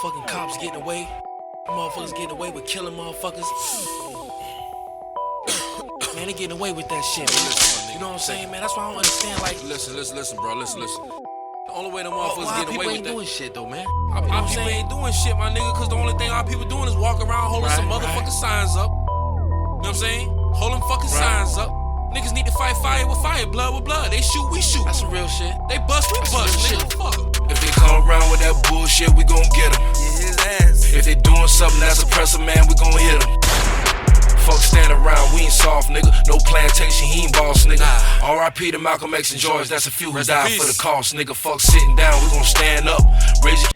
motherfucking cops getting away. Motherfuckers getting away with killing motherfuckers. Man, they getting away with that shit, man. You know what I'm saying, man? That's why I don't understand, like... Listen, bro, listen. The only way them motherfuckers get away with ain't that... doing shit, though, man. Our people ain't doing shit, my nigga, because the only thing our people doing is walk around holding some motherfucking signs up. You know what I'm saying? Holding fucking signs up. Niggas need to fight fire with fire, blood with blood. They shoot, we shoot. That's some real shit. They bust, we bust, nigga. Fuck. If they come around with that bullshit, we gon' get them. Get his ass. If they doing something that's oppressive, man, we gon' hit them. Fuck stand around, we ain't soft, nigga. No plantation, he ain't boss, nigga. R.I.P. to Malcolm X and George, that's a few who died for the cause, nigga. Fuck sitting down, we gon' stand up. Raise your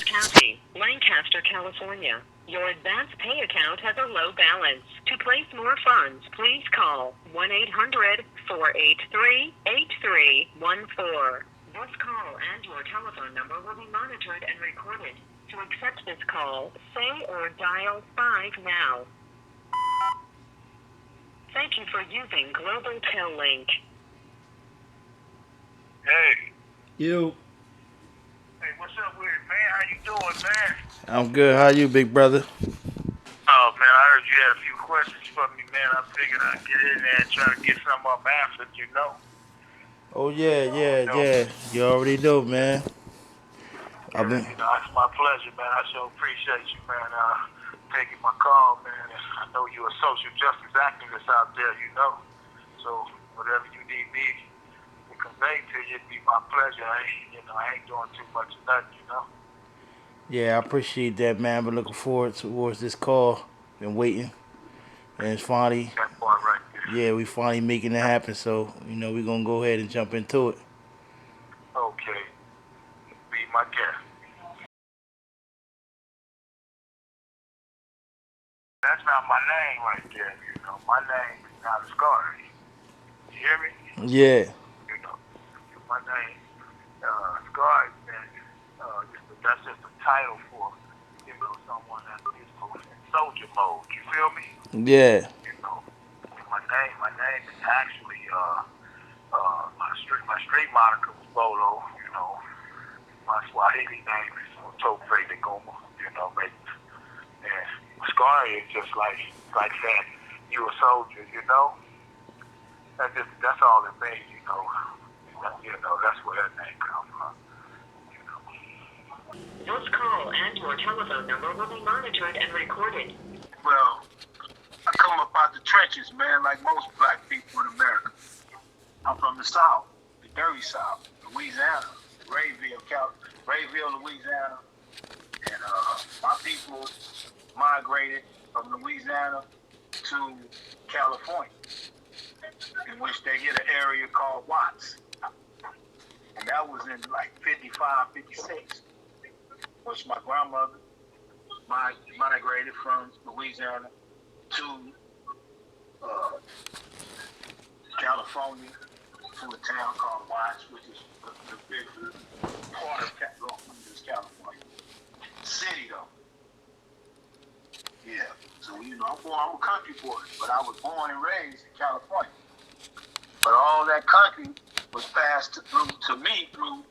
County, Lancaster, California. Your advance pay account has a low balance. To place more funds, please call 1-800-483-8314. This call and your telephone number will be monitored and recorded. To accept this call, say or dial 5 now. Thank you for using Global Tel Link. Hey. You. Hey, what's up with it, man? How you doing, man? I'm good. How you, big brother? Oh, man, I heard you had a few questions for me, man. I figured I'd get in there and try to get some of them answered, you know. Oh, yeah. You already know, man. You know, it's my pleasure, man. I so appreciate you, man, taking my call, man. And I know you're a social justice activist out there, you know. So whatever you need me to convey to you, it'd be my pleasure. I ain't doing too much of nothing, you know. Yeah, I appreciate that, man. Been looking forward towards this call. Been waiting. And it's finally, That part right there. we finally making it happen. So, we're going to go ahead and jump into it. Okay. Be my guest. That's not my name right there, you know. My name is not Askari. You hear me? Yeah. You know, my name, Askari, man, that's just a title for, someone that is in soldier mode. You feel me? Yeah. You know, my name is actually, my street moniker was Bolo, you know. My Swahili name is Tope de Goma, you know, and Askari is just like saying you a soldier, you know. That's all it means, you know. That's where that name comes from. This call and your telephone number will be monitored and recorded. Well, I come up out the trenches, man, like most black people in America. I'm from the South, the dirty South, Louisiana, Rayville, Louisiana. And my people migrated from Louisiana to California, in which they hit an area called Watts. And that was in like 55, 56, which my grandmother migrated from Louisiana to California, to a town called Watts, which is the big part of California. City, though. Yeah. So, I'm a country boy, but I was born and raised in California. But all that country was passed through to me through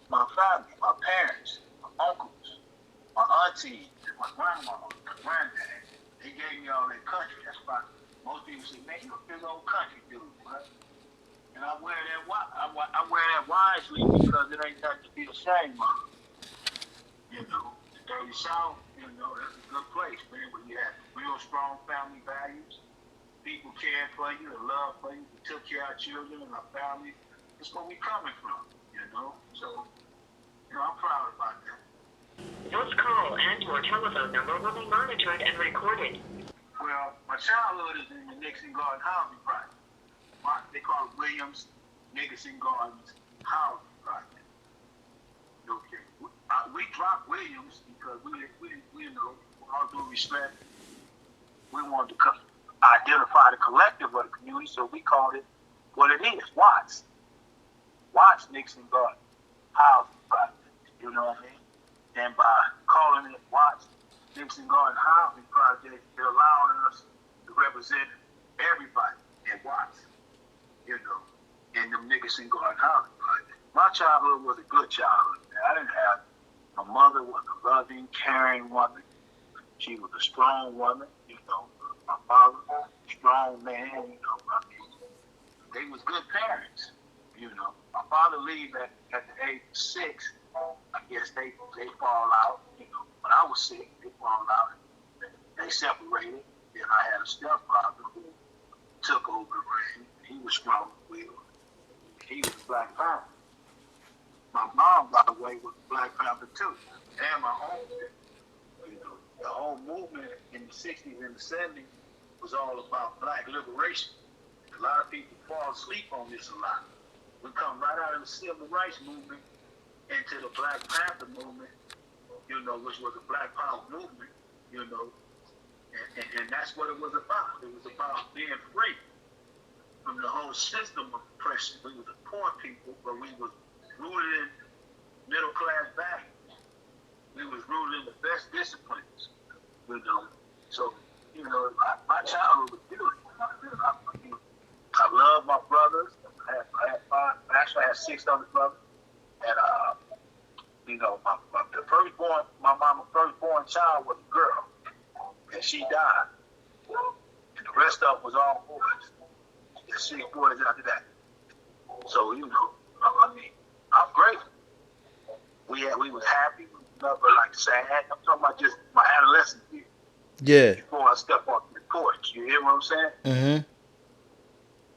my family, my parents, my uncles, my aunties, my grandma, my granddad. They gave me all that country. That's why most people say, man, you're a big old country dude, right? And I wear that wisely because it ain't nothing to be ashamed of. The dirty South, that's a good place, man, where you have real strong family values. People cared for you and love for you. We took care of our children and our family. That's where we coming from, So, I'm proud about that. This call and your telephone number will be monitored and recorded. Well, my childhood is in the Nixon Garden Housing Project. They call it Williams Nicholson Gardens Housing Project. Okay. We dropped Williams because we all due respect, we wanted to identify the collective of the community, so we called it what it is, Watts. Watts Nixon Garden Housing Project. You know what I mean? And by calling it Watts Nixon Garden Housing Project, they're allowing us to represent everybody in Watts, in the Nixon Garden Housing Project. My childhood was a good childhood, man. I didn't have My mother was a loving, caring woman. She was a strong woman, you know. My father, strong man, you know. I mean, they was good parents, you know. My father leave at the age of 6. I guess they fall out, you know. When I was 6, they fall out. They separated. Then I had a stepfather who took over the reign. He was strong-willed. He was a Black Panther. My mom, by the way, was a Black Panther too, and my own. You know, the whole movement in the 60s and the 70s was all about Black liberation. A lot of people fall asleep on this a lot. We come right out of the Civil Rights movement into the Black Panther movement, you know, which was a Black Power movement, you know, and that's what it was about. It was about being free from the whole system of oppression. We were the poor people, but we was rooted in middle class values. We was rooted in the best disciplines, you know. So, you know, my childhood was beautiful. I love my brothers. I had 5. Actually, I had 6 other brothers. And, you know, my mama's firstborn child was a girl. And she died. And the rest of them was all boys. And 6 boys after that. So, you know, I mean, I'm grateful. We was happy. We never like sad. I'm talking about just my adolescent years. Yeah. Before I step off the porch. You hear what I'm saying? Mm-hmm.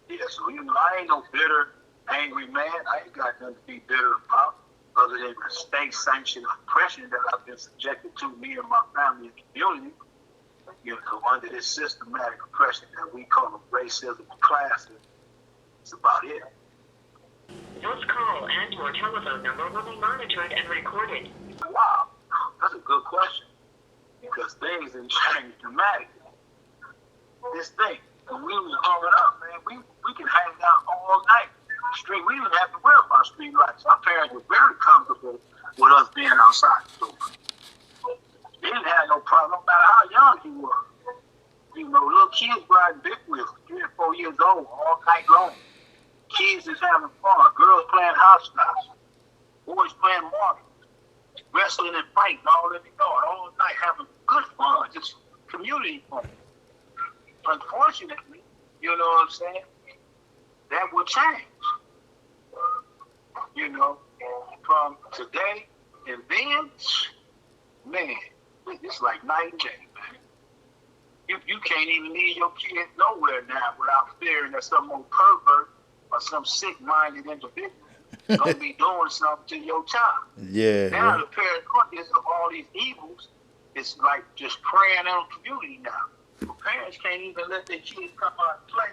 Yeah, so, you know, I ain't no bitter, angry man. I ain't got nothing to be bitter about other than the state-sanctioned oppression that I've been subjected to, me and my family and community, you know, under this systematic oppression that we call racism and classism. It's about it. This call and your telephone number will be monitored and recorded. Wow, that's a good question. Because things have changed dramatically. This thing, when we was growing up, man, we can hang out all night. Street, we didn't have to worry about street lights. Our parents were very comfortable with us being outside. So they didn't have no problem, no matter how young you were. You know, little kids riding big wheels, 3 or 4 years old, all night long. Kids is having fun. Girls playing hopscotch. Boys playing marbles. Wrestling and fighting all in the yard, all night having good fun, just community fun. Unfortunately, you know what I'm saying? That will change. You know, from today and then, man, it's like night and day, man. You can't even leave your kids nowhere now without fearing that some old pervert or some sick-minded individual gonna be doing something to your child. Yeah. Now Yeah. the paranoia of all these evils is like just preying on the community now. The parents can't even let their kids come out and play.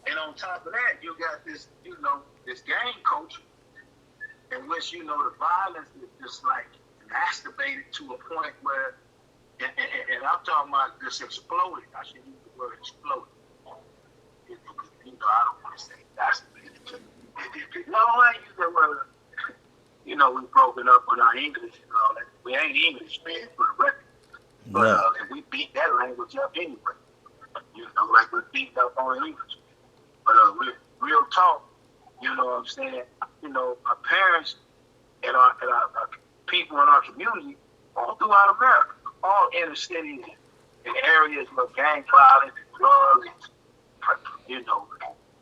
And on top of that, you got this, you know, this gang culture in which, you know, the violence is just like masturbated to a point where, and I'm talking about this exploding. I should use the word exploding. You know, I don't want to say masturbated. No, I use that word. You know, we've broken up with our English and all that. We ain't English, man, for the record. But and we beat that language up anyway. You know, like we're beating up on English. But real talk, you know what I'm saying? You know, our parents and our people in our community all throughout America, all inner cities and areas where gang violence and drugs is, you know,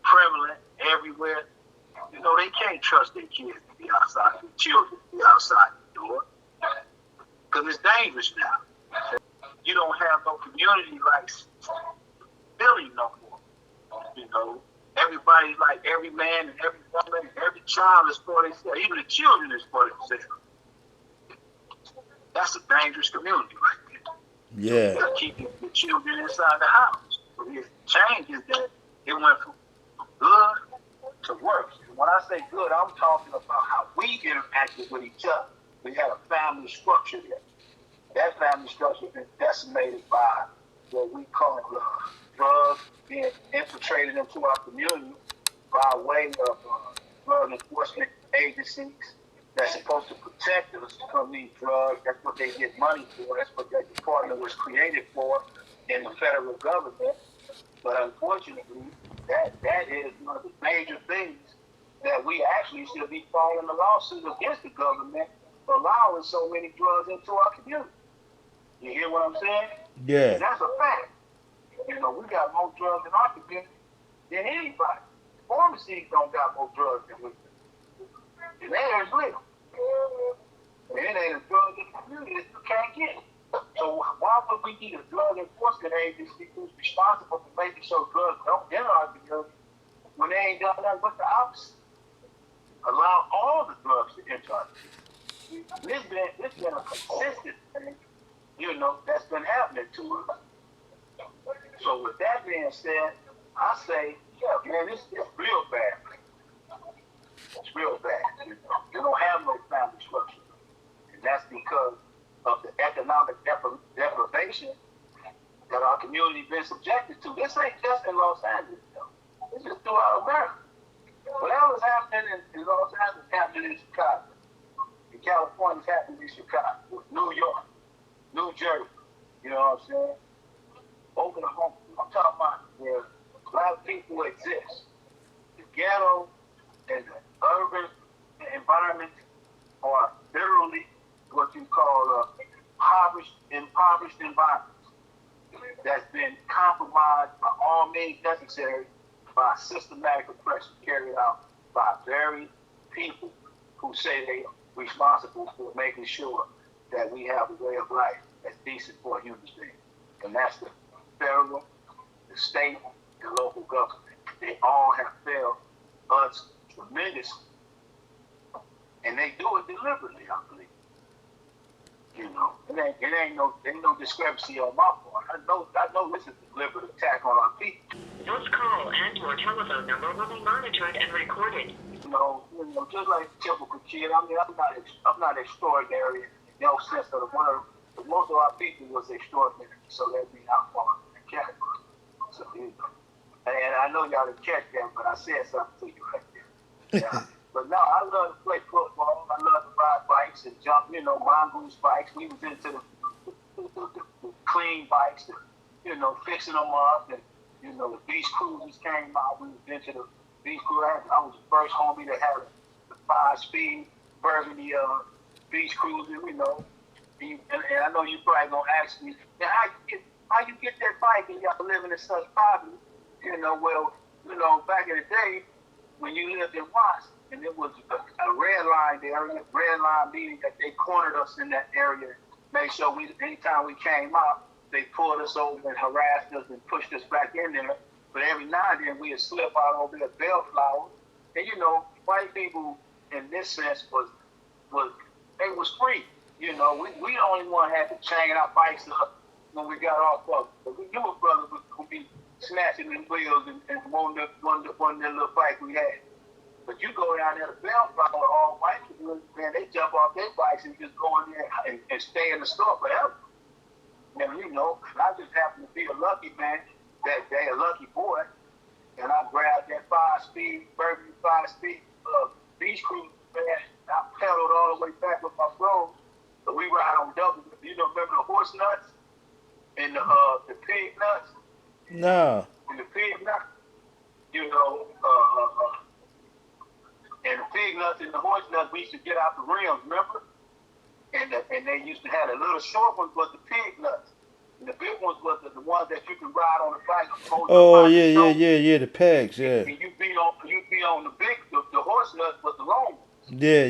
prevalent everywhere. You know, they can't trust their kids to be outside, their children to be outside the door. Because it's dangerous now. You don't have no community like Philly no more. You know, everybody's like every man and every woman and every child is for themselves. Even the children is for themselves. That's a dangerous community right there. Yeah. You gotta keep the children inside the house. So the change is that it went from good to worse. And when I say good, I'm talking about how we interacted with each other. We had a family structure there. That family structure has been decimated by what we call drugs being infiltrated into our community by way of drug enforcement agencies that's supposed to protect us from these drugs. That's what they get money for. That's what that department was created for in the federal government. But unfortunately, that is one of the major things that we actually should be filing a lawsuit against the government allowing so many drugs into our community. You hear what I'm saying? Yeah. And that's a fact. You know, we got more drugs in our community than anybody. Pharmacies don't got more drugs than we do. And theirs legal. And it ain't a drug in the community that you can't get. So why would we need a drug enforcement agency who's responsible for making sure drugs don't enter our community when they ain't done nothing but the opposite? Allow all the drugs to enter our community. This been a consistent thing, you know, that's been happening to us. So with that being said, I say, yeah, man, it's real bad. It's real bad. You know, you don't have no family structure. And that's because of the economic deprivation that our community been subjected to. This ain't just in Los Angeles, though. This is throughout America. Whatever's happening in Los Angeles is happening in Chicago. In California, it's happening in Chicago. New York, New Jersey. You know what I'm saying? Oklahoma. I'm talking about where black people exist. The ghetto and the urban environment are literally what you call impoverished environments that's been compromised by all means necessary by systematic oppression carried out by very people who say they are responsible for making sure that we have a way of life that's decent for a human being. And that's the federal, the state, the local government. They all have failed us tremendously. And they do it deliberately, I believe. You know, it ain't no discrepancy on my part. I know this is a deliberate attack on our people. This call and your telephone number will be monitored and recorded. You know, just like a typical kid. I mean, I'm not extraordinary in no sense of the word. But most of our people was extraordinary, so let me not fall in the category. So, you know, and I know y'all didn't catch that, but I said something to you right there. Yeah. But no, I love to play football. I love to ride bikes and jump, you know, mongoose bikes. We was into the clean bikes, you know, fixing them up. And, you know, the beach cruisers came out. We was into the beach cruiser. I was the first homie that had the 5-speed Burgundy beach cruiser, you know. And I know you probably going to ask me, how you get that bike and y'all living in such poverty? You know, well, you know, back in the day, when you lived in Watts, and it was a red line area, red line meaning that they cornered us in that area, made sure anytime we came out, they pulled us over and harassed us and pushed us back in there. But every now and then we'd slip out over the bellflower. And you know, white people in this sense was free. You know, we the only one had to chain our bikes up when we got off of it. But we knew a brother would be snatching the wheels and one of the little bikes we had. But you go down there to Bellflower, all white people, man, they jump off their bikes and just go in there and stay in the store forever. And you know, I just happened to be a lucky man that day, a lucky boy, and I grabbed that 5-speed, Burgundy 5-speed beach cruiser, man. I pedaled all the way back with my bros. So we ride on double. You know, remember the horse nuts and the pig nuts? No. And the pig nuts, you know, and the pig nuts and the horse nuts, we used to get out the rims, remember? And they used to have the little short ones was the pig nuts. And the big ones was the ones that you could ride on the bike. Oh, yeah, the pegs, yeah. And you be on the big, the horse nuts was the long ones. Yeah.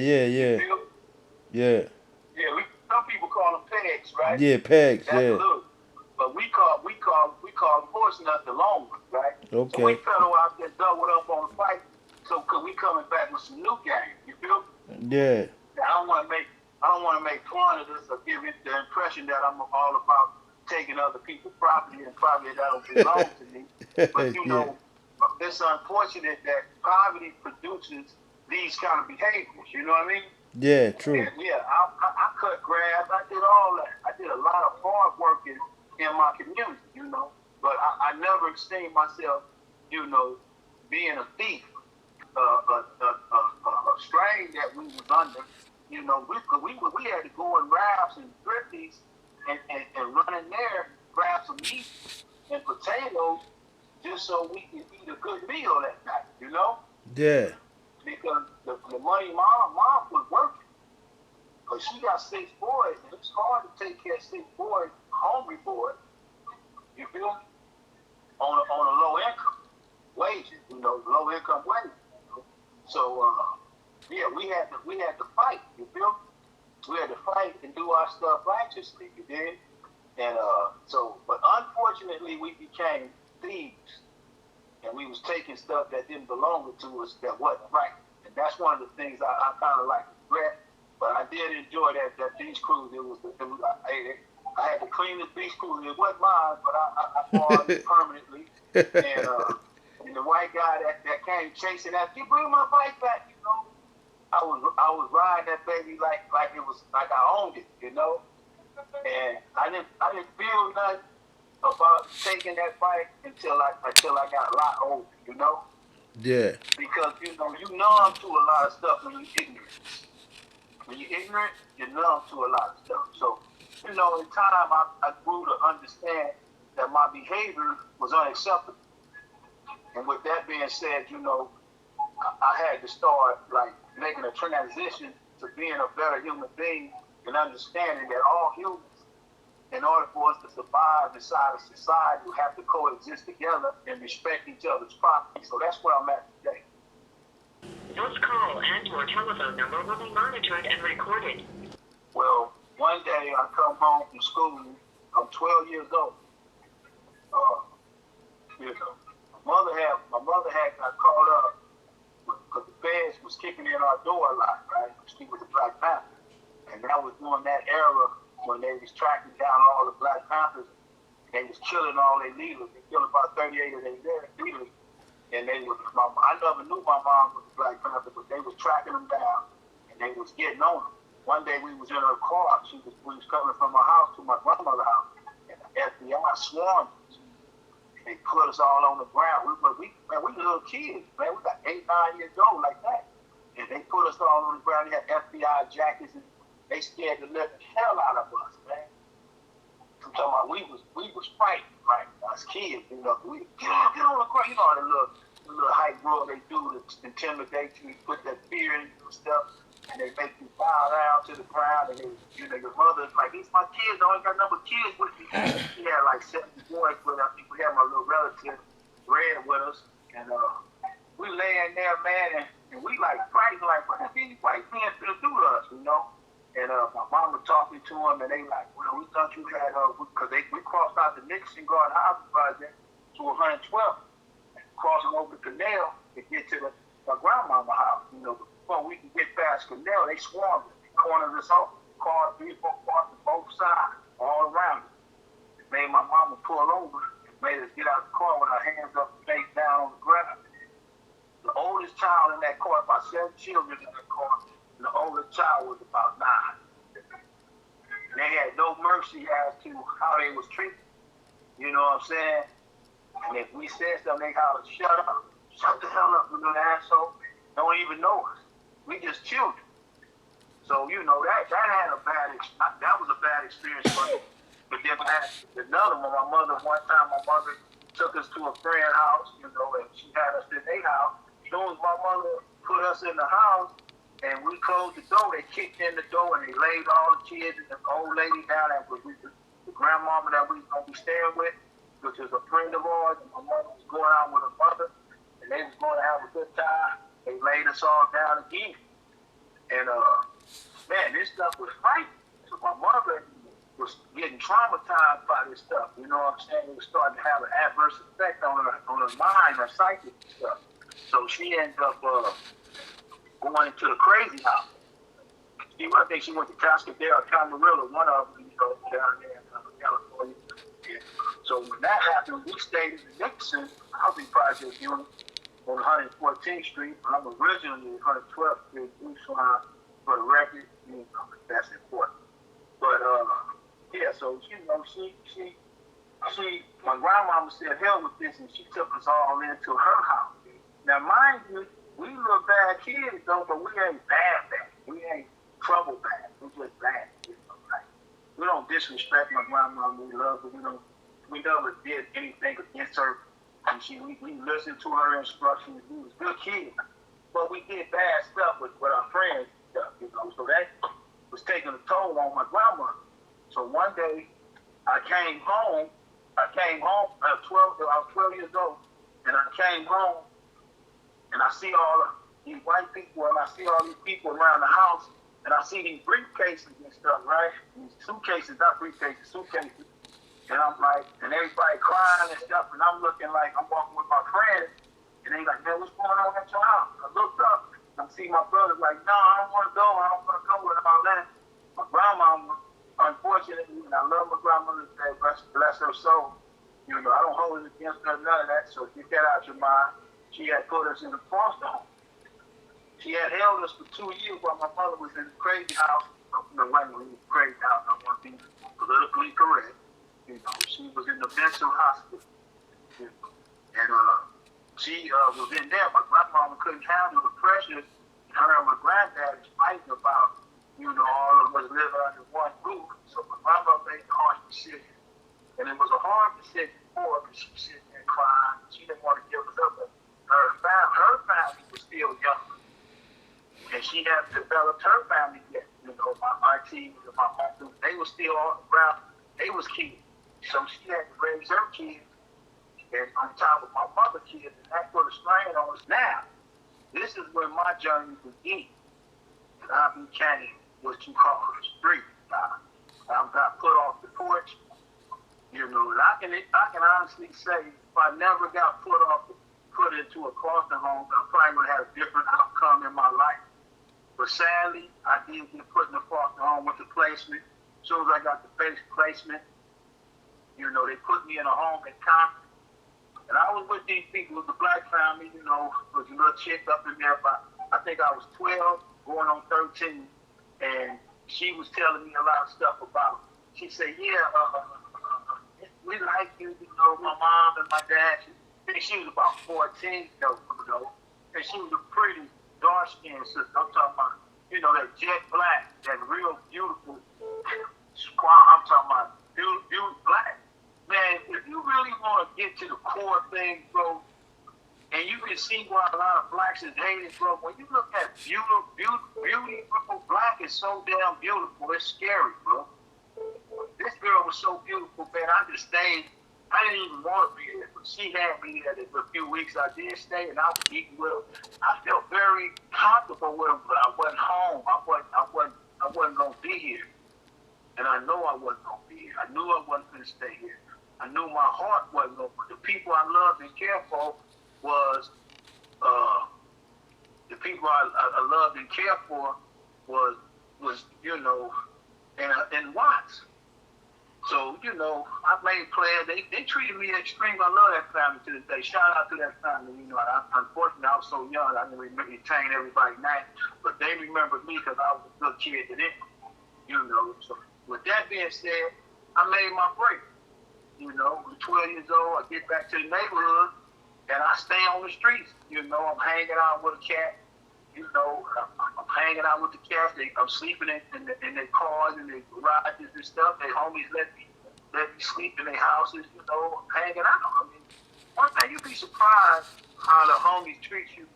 Yeah, some people call them pegs, right? Yeah, pegs, That's yeah. little. But we call horse nuts the long ones, right? Okay. So we pedal out there, doubled up on the bike. So, cause we coming back with some new game, you feel? Yeah. I don't want to make fun of this or give it the impression that I'm all about taking other people's property and property that don't belong to me. But you know, it's unfortunate that poverty produces these kind of behaviors. You know what I mean? Yeah, true. And yeah, I cut grass. I did all that. I did a lot of hard work in my community. You know, but I never esteemed myself, you know, being a thief. A strain that we was under, you know, we had to go in Rabs and Thrifties and run in there, grab some meat and potatoes just so we can eat a good meal that night, you know? Yeah. Because the money mom was working. But she got 6 boys, and it's hard to take care of 6 boys, hungry boys. You feel me? On a low income wages, low income wages. So yeah, we had to fight. You feel me? We had to fight and do our stuff righteously. You did, and but unfortunately, we became thieves, and we was taking stuff that didn't belong to us, that wasn't right. And that's one of the things I kind of like regret. But I did enjoy that beach cruise. I had to clean this beach cruise. It wasn't mine, but I bought it permanently. And the white guy that came chasing after, you bring my bike back, I was riding that baby like it was like I owned it, And I didn't feel nothing about taking that bike until I got a lot older, Yeah. Because you numb to a lot of stuff when you're ignorant. When you're ignorant, you're numb to a lot of stuff. So, in time I grew to understand that my behavior was unacceptable. And with that being said, I had to start like making a transition to being a better human being and understanding that all humans, in order for us to survive inside of society, we have to coexist together and respect each other's property. So that's where I'm at today. This call and your telephone number will be monitored and recorded. Well, one day I come home from school. I'm 12 years old. My mother had got caught up because the feds was kicking in our door a lot, right? She was a Black Panther. And that was during that era when they was tracking down all the Black Panthers. They was killing all their leaders. They killed about 38 of their leaders. And I never knew my mom was a Black Panther, but they was tracking them down and they was getting on them. One day we was in her car. We was coming from her house to my grandmother's house. And the FBI swarmed us. They put us all on the ground. We little kids, man. We got 8, 9 years old like that. And they put us all on the ground. They had FBI jackets, and they scared the living hell out of us, man. I'm talking about we was fighting, right? Us kids, We get on the ground. All the little hype rule they do to intimidate you, put that fear in you and stuff, and they make you bow down to the ground. And your mother's like, these my kids. I ain't got no kids with me. She had like 70 boys with us. We had my little relative Red with us, and we laying there, man, and we like fighting like, what are these white men finna do to us, And my mama talking to them, and they like, well, we thought you had because we crossed out the Nixon Guard Housing Project to 112, crossing over the canal to get to my grandmama's house. Before we can get past canal, they swarmed us. They cornered us off. Cars, 3 or 4 cars on both sides, all around us. It made my mama pull over. Made us get out of the car with our hands up, face down on the ground. The oldest child in that car, about 7 children in that car, and the oldest child was about 9. And they had no mercy as to how they was treated. You know what I'm saying? And if we said something, they hollered, shut up. Shut the hell up, you little asshole. Don't even know us. We just children. So, that had that was a bad experience for me. But then I had another one. One time my mother took us to a friend's house, and she had us in their house. As soon as my mother put us in the house and we closed the door, they kicked in the door and they laid all the kids and the old lady down that was the grandmama that we was going to be staying with, which was a friend of ours. And my mother was going out with her mother, and they was going to have a good time. They laid us all down again. And, man, this stuff was frightening. So my mother was getting traumatized by this stuff. You know what I'm saying? It was starting to have an adverse effect on her mind, her psyche and stuff. So she ended up going into the crazy house. I think she went to Cascadero, Camarillo, one of them, down there in California. Yeah. So when that happened, we stayed in the Nixon housing project unit on 114th Street. I'm originally 112th Street, Bushline, for the record. That's important. But yeah, so my grandmama said, hell with this, and she took us all into her house. Now, mind you, we little bad kids though, but we ain't bad. We ain't trouble bad. We just bad. Like, we don't disrespect my grandmama. We love her. We never did anything against her. And we listened to her instructions. We was good kids, but we did bad stuff with our friends and stuff. So was taking a toll on my grandmother. So one day, I came home. I was 12 years old, and I came home, and I see all these white people, and I see all these people around the house, and I see these briefcases and stuff, right? These suitcases, not briefcases, suitcases. And I'm like, and everybody crying and stuff, and I'm looking like I'm walking with my friends, and they like, man, what's going on at your house? I looked up, and I see my brother like, no, I don't want to go with all that. My grandma, unfortunately, and I love my grandmother, bless her soul. You know, I don't hold it against her, none of that, so get that out your mind. She had put us in a foster home. She had held us for 2 years while my mother was in the crazy house. No, wait a minute, crazy house, I want to be politically correct. You know, she was in the mental hospital. You know, and she was in there. My grandmama couldn't handle the pressure. Her and my granddad was fighting about, you know, all of us living under one roof. So my grandma made the hard decision. And it was a hard decision for her because she was sitting there crying. She didn't want to give us up. But her family was still young. And she hadn't developed her family yet. You know, my aunties and my uncles, they were still on the ground. They was kids. So she had to raise her kids and on top of my mother's kids, and that put a strain on us. Now, this is where my journey began. And I became what you call a street guy. I got put off the porch. You know, and I can honestly say if I never got put into a foster home, I probably would have a different outcome in my life. But sadly, I did get put in a foster home with the placement. As soon as I got the placement, you know, they put me in a home in Compton. And I was with these people, it was a black family, you know, there was a little chick up in there, but I think I was 12, going on 13. And she was telling me a lot of stuff about, she said, yeah, we like you, you know, my mom and my dad. I think she was about 14, you know, and she was a pretty dark-skinned sister. I'm talking about, you know, that jet black, that real beautiful squad. I'm talking about beautiful black. Man, if you really want to get to the core thing, bro, and you can see why a lot of blacks is hated, bro, when you look at beauty, bro, black is so damn beautiful, it's scary, bro. This girl was so beautiful, man, I just stayed. I didn't even want to be there, but she had me there for a few weeks. I did stay, and I was eating with her. I felt very comfortable with her, but I wasn't home. I wasn't going to be here. And I know I wasn't going to be here. I knew I wasn't going to stay here. I knew my heart wasn't going to. The people I loved and cared for was, the people I loved and cared for was you know, in Watts. So, you know, I made plans. They treated me extreme. I love that family to this day. Shout out to that family. You know, unfortunately, I was so young, I didn't retain everybody's name. But they remembered me because I was a good kid to them. You know, so with that being said, I made my break. You know, I'm 12 years old. I get back to the neighborhood, and I stay on the streets. You know, I'm hanging out with a cat. You know, I'm hanging out with the cats. I'm sleeping in their cars and their garages and stuff. Their homies let me sleep in their houses. You know, I'm hanging out. I mean, one thing, you'd be surprised how the homies treat you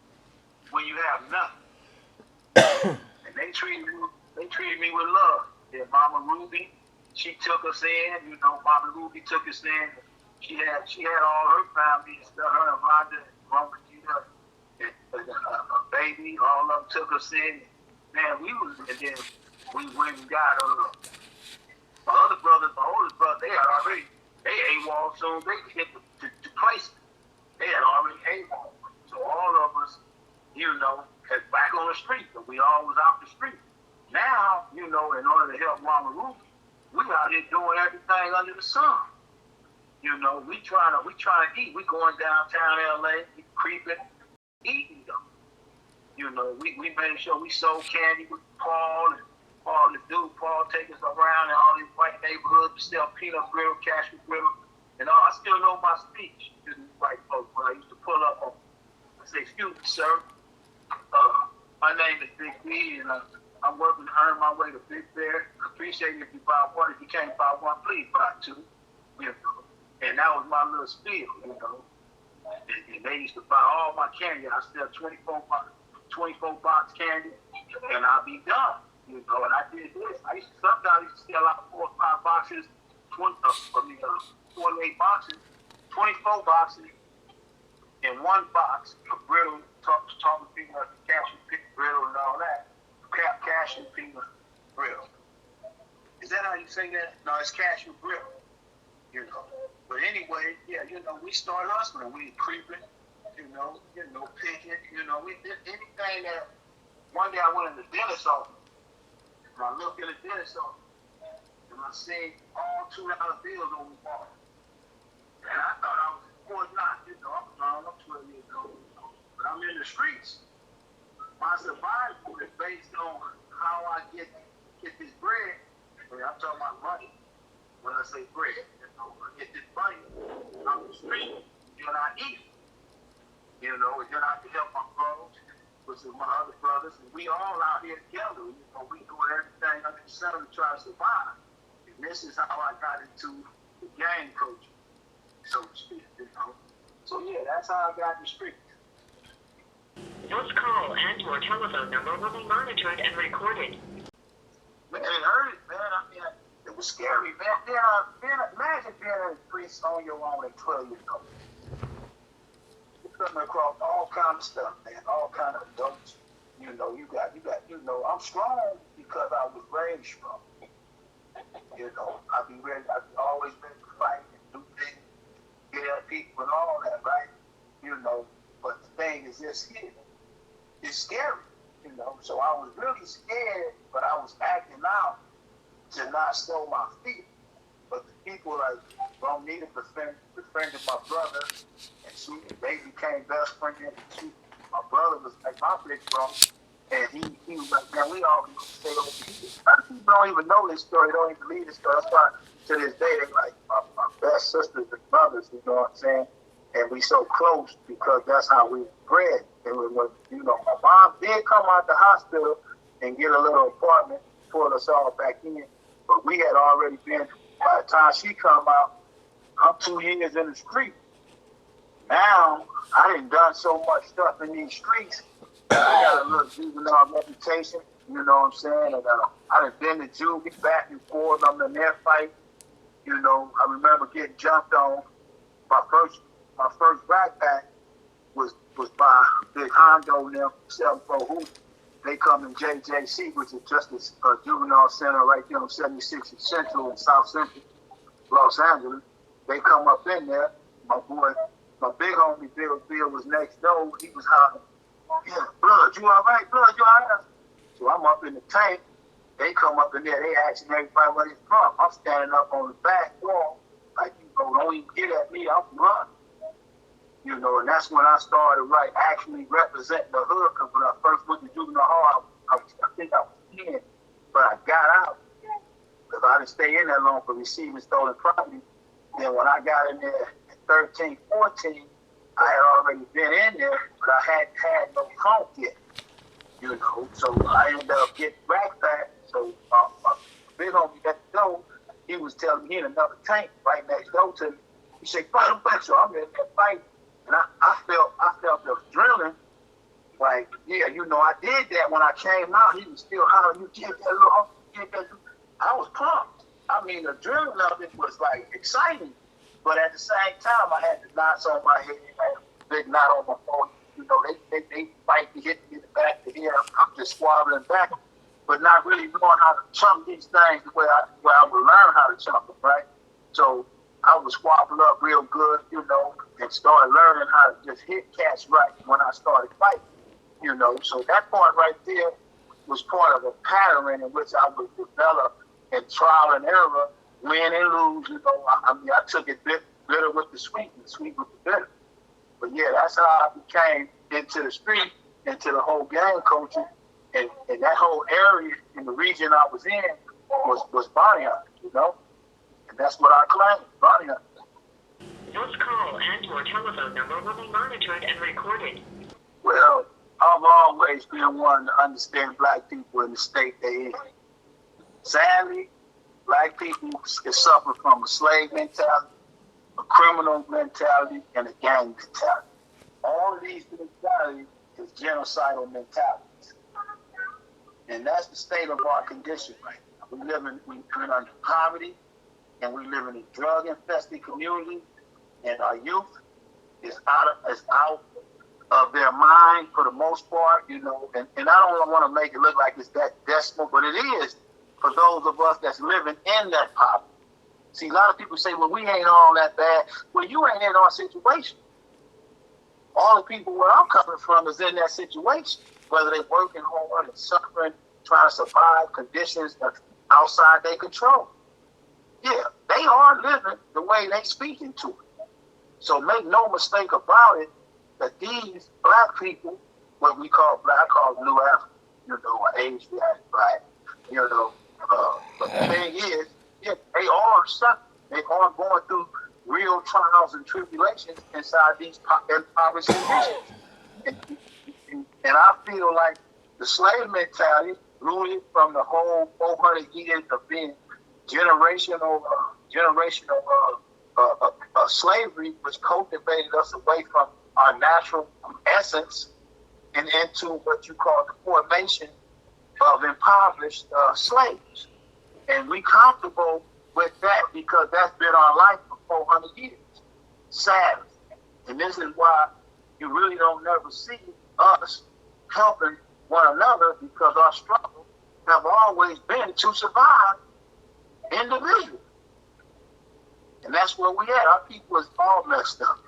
when you have nothing. And they treated me with love. Their mama Ruby, she took us in. You know, Mama Ruby took us in. She had all her family and stuff. Her and Rhonda and Mama Gita. A baby, all of them took us in. Man, and then we went and got my other brothers, my oldest brother, they AWOL soon. They get to placement. They had already AWOL. So all of us, you know, had back on the street, but we all was out the street. Now, you know, in order to help Mama Ruby, we out here doing everything under the sun. You know, we trying to eat. We going downtown LA, we creeping, eating them. You know, we made sure we sold candy with Paul take us around in all these white neighborhoods to sell peanut brittle, cashew brittle, and all. I still know my speech to these white folks when I used to pull up on. I say, excuse me, sir. My name is Big B, and I'm working to earn my way to Big Bear. Appreciate it if you buy one. If you can't buy one, please buy two. You know, and that was my little spiel. You know. And they used to buy all my candy. I sell 24 box candy, and I'll be done. You know, and I did this. Sometimes steal out 4 or 5 boxes, 48 boxes, 24 boxes, in one box of brittle, talking peanut, cashew brittle, and all that. Cashew peanut brittle. Is that how you say that? No, it's cashew brittle. You know. But anyway, yeah, you know, we started hustling. We creeping, picking, we did anything that. One day I went in the dentist's office, and I looked in the dentist's office, and I seen all $2 bills on the wall. And I thought I was not, I'm 12 years old, but I'm in the streets. My survival is based on how I get this bread. I'm talking about money. When I say bread, I get this money. I'm in the street, then I eat. And then I can help my brothers, which is my other brothers, and we all out here together. We doing everything under the sun to try to survive. And this is how I got into the gang coaching, so to speak. So yeah, that's how I got in the streets. This call and your telephone number will be monitored and recorded. Man, it hurt it, man. I mean, it was scary, man. Imagine being in the streets on your own at 12 years old. You're coming across all kind of stuff, man. All kind of adults. I'm strong because I was raised strong. I've always been to fight and do things, get at people and all that, right? But the thing is this here. It's scary, So I was really scared, but I was acting out to not show my fear. But the people like Bonita befriended my brother, and they became best friends. My brother was like my big brother, and he was like, man, we all can stay over here. A lot of people don't even know this story, don't even believe this story. That's why to this day they like my best sisters and brothers, you know what I'm saying? And we so close because that's how we bred. And when my mom did come out the hospital and get a little apartment, pull us all back in. But we had already been, by the time she come out, I'm 2 years in the street. Now, I done so much stuff in these streets. I got a little juvenile reputation, you know what I'm saying? And I done been to juvie back and forth. I'm in their fight. I remember getting jumped on. My first backpack was by Big Hondo and them, 74 Hoops. They come in JJC, which is just a juvenile center right there on 76 and Central and South Central, Los Angeles. They come up in there. My big homie Bill was next door. He was hollering, yeah, Blood, you all right? Blood, you all right? So I'm up in the tank. They come up in there. They asking everybody what it's from. I'm standing up on the back wall. Like, don't even get at me. I'm running. And that's when I started, actually representing the hood. Because when I first went to juvenile hall, I think I was 10. But I got out because I didn't stay in that long for receiving stolen property. Then when I got in there at 13, 14, I had already been in there, but I hadn't had no home yet. So I ended up getting racked back. So my big homie at the door, he was telling me he had another tank right next door to me. He said, fight him back. So I'm in there fighting. And I felt the adrenaline. Like, yeah, I did that when I came out. He was still hollering, you get that little, you get that. I was pumped. I mean, the adrenaline of it was exciting. But at the same time, I had the knots on my head. I had a big knot on my forehead. They fight to hit me in the back of the head. I'm just squabbling back, but not really knowing how to chunk these things the way I would learn how to chunk them, right? So I was squabbled up real good, and started learning how to just hit cats right when I started fighting, So that part right there was part of a pattern in which I would develop and trial and error, win and lose. I took it bitter with the sweet and sweet with the bitter. But yeah, that's how I became into the street, into the whole gang coaching, and that whole area in the region I was in was bounty hunting, and that's what I claim, bounty hunting. This call and your telephone number will be monitored and recorded. Well, I've always been one to understand black people in the state they're in. Sadly, black people can suffer from a slave mentality, a criminal mentality, and a gang mentality. All of these mentalities is genocidal mentalities. And that's the state of our condition right now. We live under poverty, and we live in a drug-infested community, and our youth is out of their mind for the most part, you know. And I don't want to make it look like it's that decimal, but it is for those of us that's living in that poverty. See, a lot of people say, well, we ain't all that bad. Well, you ain't in our situation. All the people where I'm coming from is in that situation, whether they're working hard and suffering, trying to survive conditions that's outside their control. Yeah, they are living the way they speaking to it. So make no mistake about it that these black people, what we call black, I call New African, you know, or Asiatic black, you know, but the thing is, yeah, they are suffering. They are going through real trials and tribulations inside these impoverished conditions. And I feel like the slave mentality, rooted from the whole 400 years of being generational slavery, which cultivated us away from our natural essence and into what you call the formation of impoverished slaves. And we comfortable with that because that's been our life for 400 years. Sadly. And this is why you really don't never see us helping one another, because our struggle have always been to survive individually. And that's where we at. Our people is all messed up.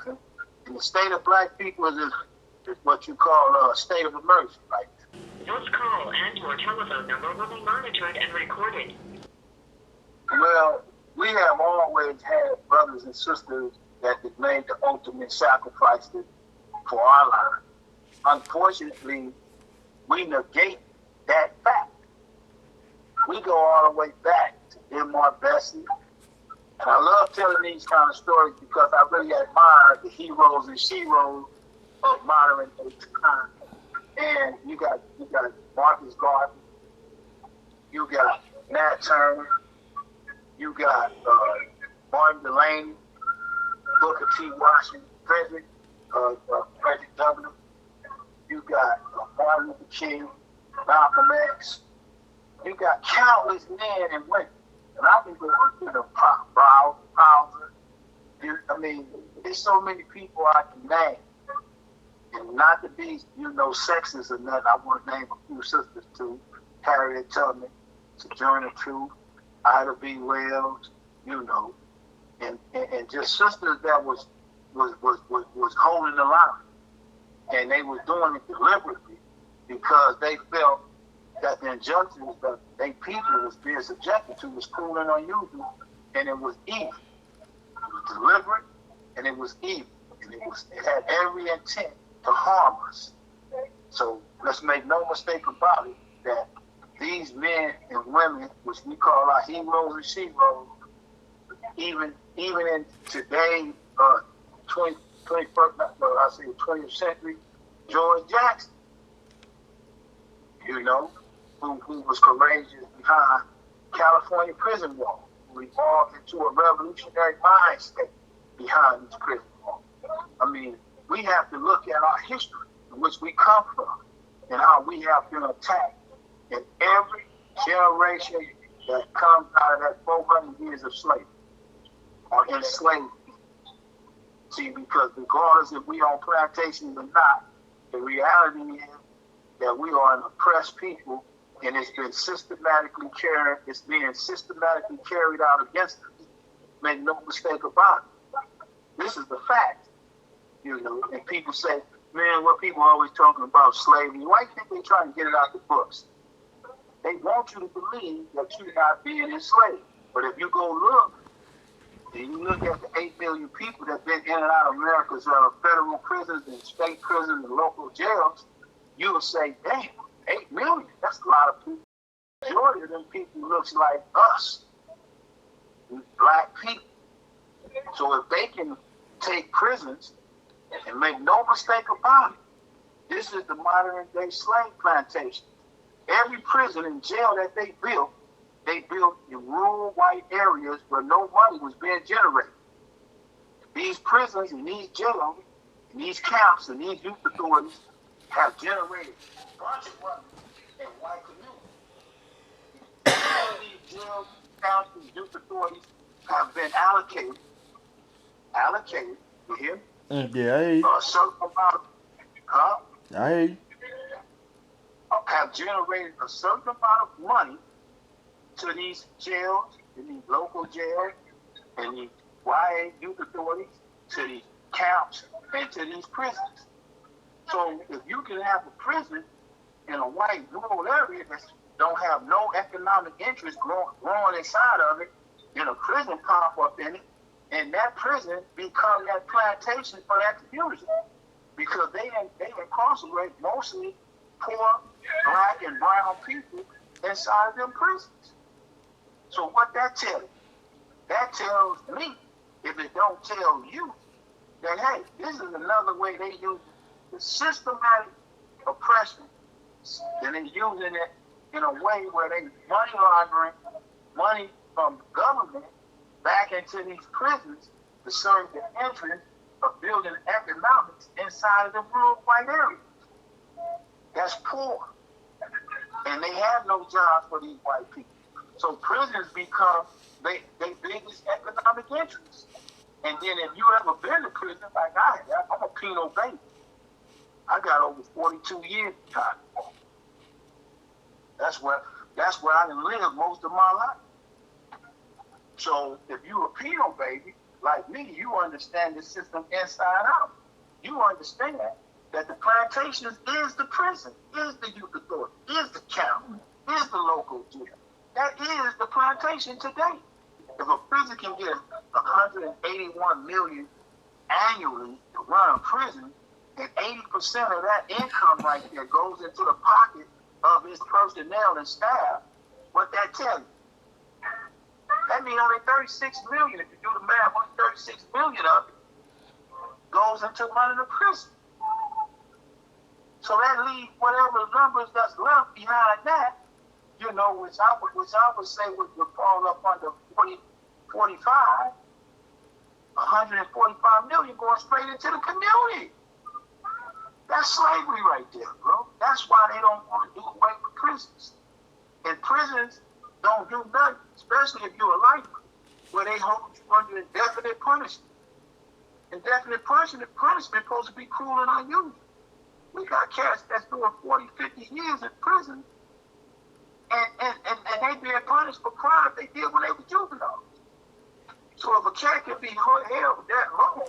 And the state of black people is what you call a state of emergency right now. This call and your telephone number will be monitored and recorded. Well, we have always had brothers and sisters that have made the ultimate sacrifices for our lives. Unfortunately, we negate that fact. We go all the way back to Demar Bessie. And I love telling these kind of stories because I really admire the heroes and sheroes of modern day time. And you got Marcus Garvey, you got Nat Turner, you got Martin Delaney, Booker T. Washington, Frederick Douglass. You got Martin Luther King, Malcolm X. You got countless men and women. And I can go into the Bowser. I mean, there's so many people I can name. And not to be, sexist or nothing, I want to name a few sisters too. Harriet Tubman, Sojourner Truth, Ida B. Wells, and just sisters that was holding the line. And they was doing it deliberately because they felt that the injustice that they people was being subjected to was cruel and unusual, and it was evil. It was deliberate, and it was evil, and it had every intent to harm us. So let's make no mistake about it that these men and women, which we call our heroes and sheroes, even in today's 20th century, George Jackson, who was courageous behind California prison walls, who evolved into a revolutionary mind state behind these prison walls. I mean, we have to look at our history, in which we come from, and how we have been attacked in every generation that comes out of that 400 years of slavery or enslavement. See, because regardless if we on plantations or not, the reality is that we are an oppressed people, and it's been being systematically carried out against us. Make no mistake about it. This is the fact. And people say, man, what people are always talking about slavery, why do you think they're trying to get it out the books? They want you to believe that you're not being enslaved. But if you go look, and you look at the 8 million people that have been in and out of America's federal prisons and state prisons and local jails, you will say, damn, 8 million, that's a lot of people. The majority of them people looks like us, black people. So if they can take prisons, and make no mistake about it, this is the modern day slave plantation. Every prison and jail that they built in rural white areas where no money was being generated. These prisons and these jails, and these camps and these youth authorities have generated a bunch of money in white communities. jails, counties, youth authorities have been allocated, you hear? Yeah, I hear you. A certain amount of, I hear you. have generated a certain amount of money to these jails, to these local jails, and these YA youth authorities, to these camps, and to these prisons. So if you can have a prison in a white rural area that don't have no economic interest growing inside of it, then a prison pop up in it, and that prison become that plantation for that community, because they incarcerate mostly poor black and brown people inside of them prisons. So what that tells you? That tells me, if it don't tell you, that hey, this is another way they use the systematic oppression, and they're using it in a way where they money laundering money from government back into these prisons to serve the interest of building economics inside of the rural white areas. That's poor. And they have no jobs for these white people. So prisons become their biggest economic interest. And then if you ever been to prison, like I have, I'm a penal baby. I got over 42 years of time. That's where I can live most of my life. So if you're a penal baby, like me, you understand the system inside out. You understand that the plantations is the prison, is the youth authority, is the county, is the local jail. That is the plantation today. If a prison can get $181 million annually to run a prison, and 80% of that income right there goes into the pocket of its personnel and staff, what that tell you? That means only $36 million, if you do the math, only $36 million of it goes into running a prison. So that leaves whatever numbers that's left behind that, you know, which I would say would fall up under 45, 145 million going straight into the community. That's slavery right there, bro. That's why they don't want to do away with prisons. And prisons don't do nothing, especially if you're a lifer, where they hold you under indefinite punishment. Indefinite punishment is supposed to be cruel and unusual. We got cats that's doing 40, 50 years in prison, and they being punished for crimes they did when they were juveniles. So if a cat can be held that long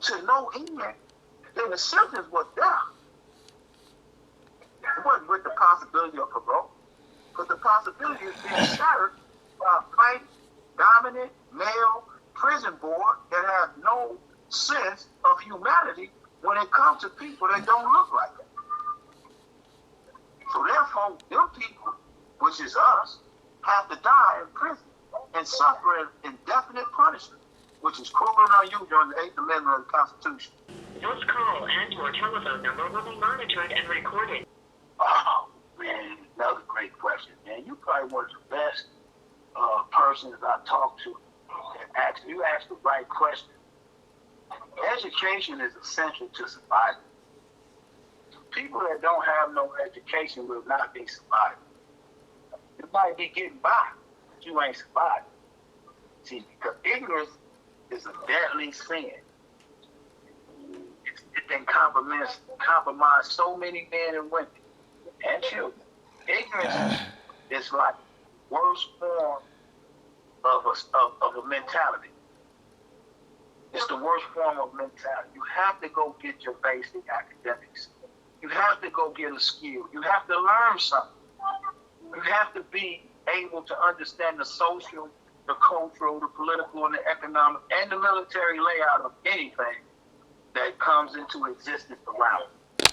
to no end, then the sentence was death. It wasn't with the possibility of parole, but the possibility is being shattered by a white, dominant, male prison board that has no sense of humanity when it comes to people that don't look like them. So therefore, them people, which is us, have to die in prison and suffer an indefinite punishment, which is cruel and unusual under the 8th Amendment of the Constitution. This call and your telephone number will be monitored and recorded. Oh, man, another great question, man. You probably one of the best persons I talked to. You asked the right question. Education is essential to survival. People that don't have no education will not be surviving. You might be getting by, but you ain't surviving. See, because ignorance is a deadly sin. It can compromise so many men and women and children. Ignorance is like the worst form of a mentality. It's the worst form of mentality. You have to go get your basic academics. You have to go get a skill. You have to learn something. You have to be able to understand the social, the cultural, the political, and the economic, and the military layout of anything that comes into existence around you.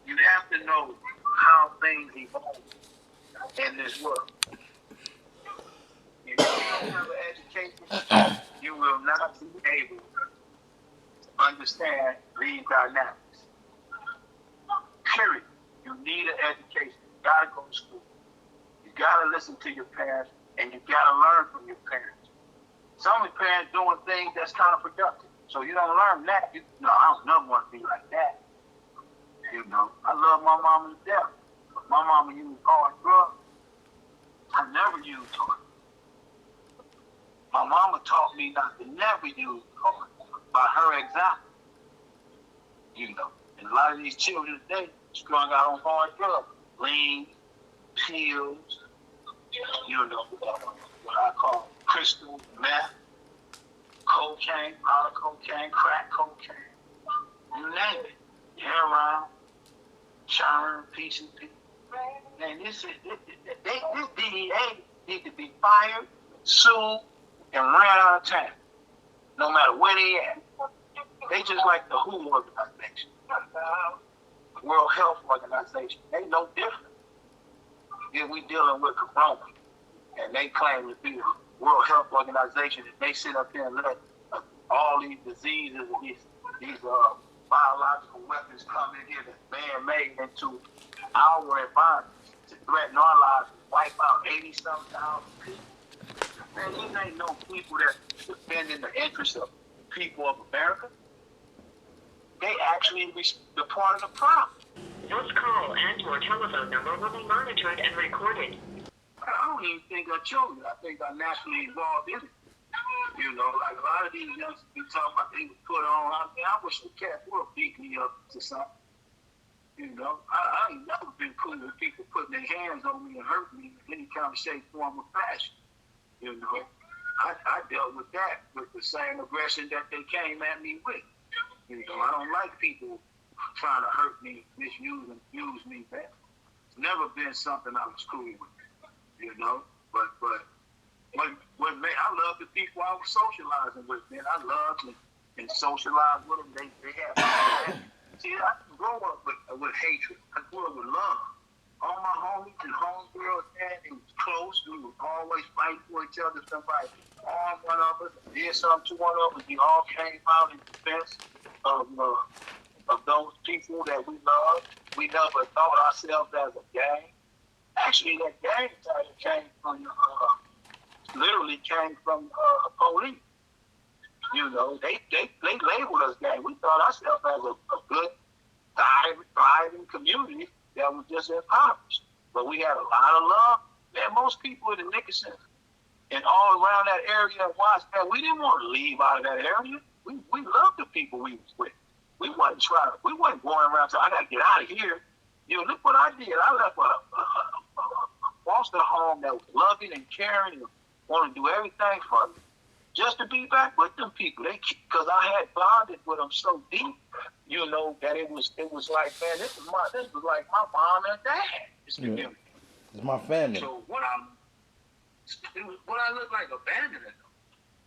You have to know how things evolve in this world. If you don't have an education, you will not be able to understand these dynamics. Period. You need an education. You gotta go to school. You gotta listen to your parents, and you gotta learn from your parents. Some of the parents doing things that's counterproductive. So you don't learn that. I don't never want to be like that. You know, I love my mama to death, but my mama used hard drugs. I never used toys. My mama taught me not to never use toys by her example. You know, and a lot of these children today strung out on hard drugs, lean, pills, you know, what I call crystal meth, cocaine, powder cocaine, crack cocaine, you name it, heroin, churn, PCP. Man, this DEA need to be fired, sued, and ran out of town, no matter where they at. They just like the WHO organization, World Health Organization. They no different. If we dealing with corona, and they claim to be the World Health Organization, and they sit up there and let all these diseases and these biological weapons come in here that's man-made into our environment to threaten our lives and wipe out 80-some thousand people. Man, these ain't no people that defending the interests of people of America. They actually the part of the problem. This call and your telephone number will be monitored and recorded. I don't even think I chose it. I think I naturally evolved in it. You know, like a lot of these youngsters be talking about they was put on. I mean, I wish the cat would beat me up to something. You know, I ain't never been cool with people putting their hands on me and hurting me in any kind of shape, form, or fashion. You know, I dealt with that with the same aggression that they came at me with. You know, I don't like people trying to hurt me, misuse and use me, man. It's never been something I was cool with, you know. But what made, I love the people I was socializing with, man. I loved and socialized with them. They had see, I didn't grow up with hatred. I grew up with love. All my homies and homegirls, man, they was close. We would always fight for each other. Somebody armed one of us, did something to one of us. We all came out in defense of those people that we loved. We never thought ourselves as a gang. Actually, that gang title came from, literally came from police. You know, they labeled us gang. We thought ourselves as a good, thriving community that was just impoverished. But we had a lot of love. Man, most people in the Nickerson and all around that area in Washington, we didn't want to leave out of that area. We loved the people we was with. We wasn't going around saying, I got to get out of here. You know, look what I did. I left a foster home that was loving and caring and wanted to do everything for me just to be back with them people. Because I had bonded with them so deep, you know, that it was like, man, this was like my mom and dad. It's community. It's my family. So when I look like abandoning them,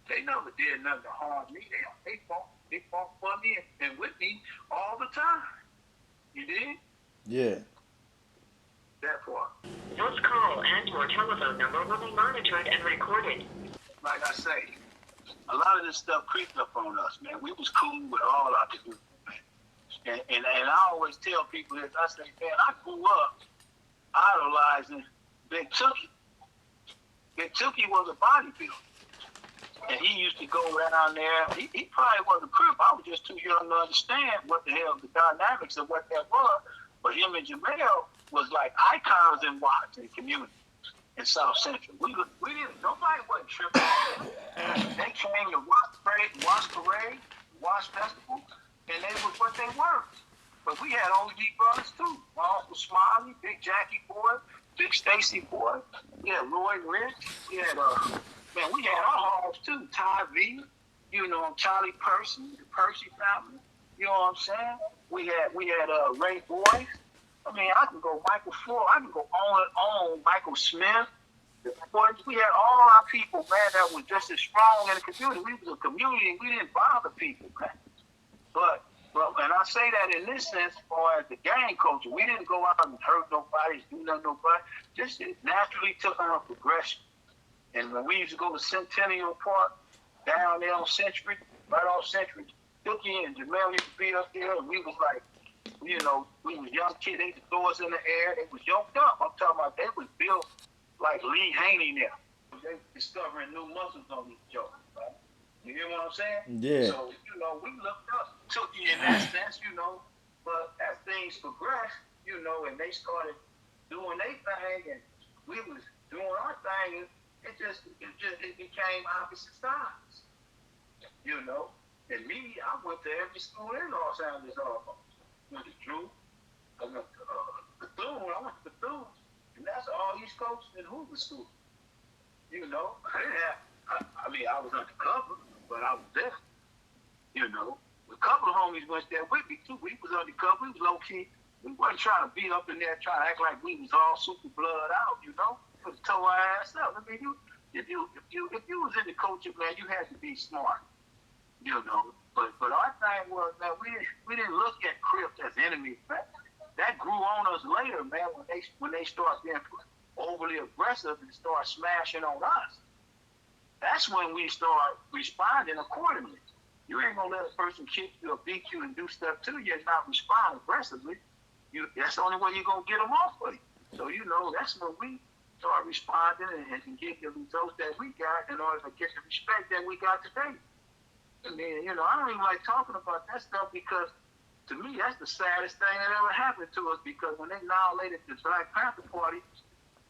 they never did nothing to harm me. They fought for me and with me all the time. You did? Yeah. That part. This call and your telephone number will be monitored and recorded. Like I say, a lot of this stuff creeped up on us, man. We was cool with all our community, man. And I always tell people this. I say, man, I grew up idolizing Big Tookie. Big Tookie was a bodybuilder. And he used to go down there. He probably wasn't a crip. I was just too young to understand what the hell the dynamics of what that was. But him and Juvenile was like icons in Washington community in South Central. We didn't. Nobody wasn't tripping. They came to watch parade, watch festival, and they was what they were. But we had OG brothers too. My Uncle Smiley, Big Jackie Boy, Big Stacy Boy. We had Roy Rich. We had man, we had our homes too. Ty V, you know, Charlie Percy, the Percy family. You know what I'm saying? We had Ray Boyce. I mean, I can go Michael Ford. I can go on and on. Michael Smith. We had all our people, man, that was just as strong in the community. We was a community. We didn't bother people, man. But and I say that in this sense, as far as the gang culture, we didn't go out and hurt nobody, do nothing to nobody. Just it naturally took on a progression. And when we used to go to Centennial Park, down there on Century, right off Century, Dookie and Jamel used to be up there, and we was like, you know, we was young kids. They used to throw us in the air. They was yoked up. I'm talking about they was built like Lee Haney now. They discovering new muscles on these jokers, right? You hear what I'm saying? Yeah. So, you know, we looked up Tookie in that sense, you know, but as things progressed, you know, and they started doing their thing, and we was doing our thing, it became opposite sides. You know, and me, I went to every school in Los Angeles almost. Went to Drew, I went to Bethune, and that's all East Coast and Hoover School. You know, I was undercover, but I was there. You know, a couple of homies went there with me too. We was undercover, we was low key. We wasn't trying to be up in there, trying to act like we was all super blood out. You know, we was toe our ass up. I mean, if you was in the culture, man, you had to be smart. You know, but our thing was, man, we didn't look at Crips as enemies, man. That grew on us later, man, when they start being overly aggressive and start smashing on us. That's when we start responding accordingly. You ain't gonna let a person kick you or beat you and do stuff to you and not respond aggressively. That's the only way you're gonna get them off of you. So you know, that's when we start responding and get the results that we got in order to get the respect that we got today. I mean, you know, I don't even like talking about that stuff because to me, that's the saddest thing that ever happened to us because when they annihilated the Black Panther Party,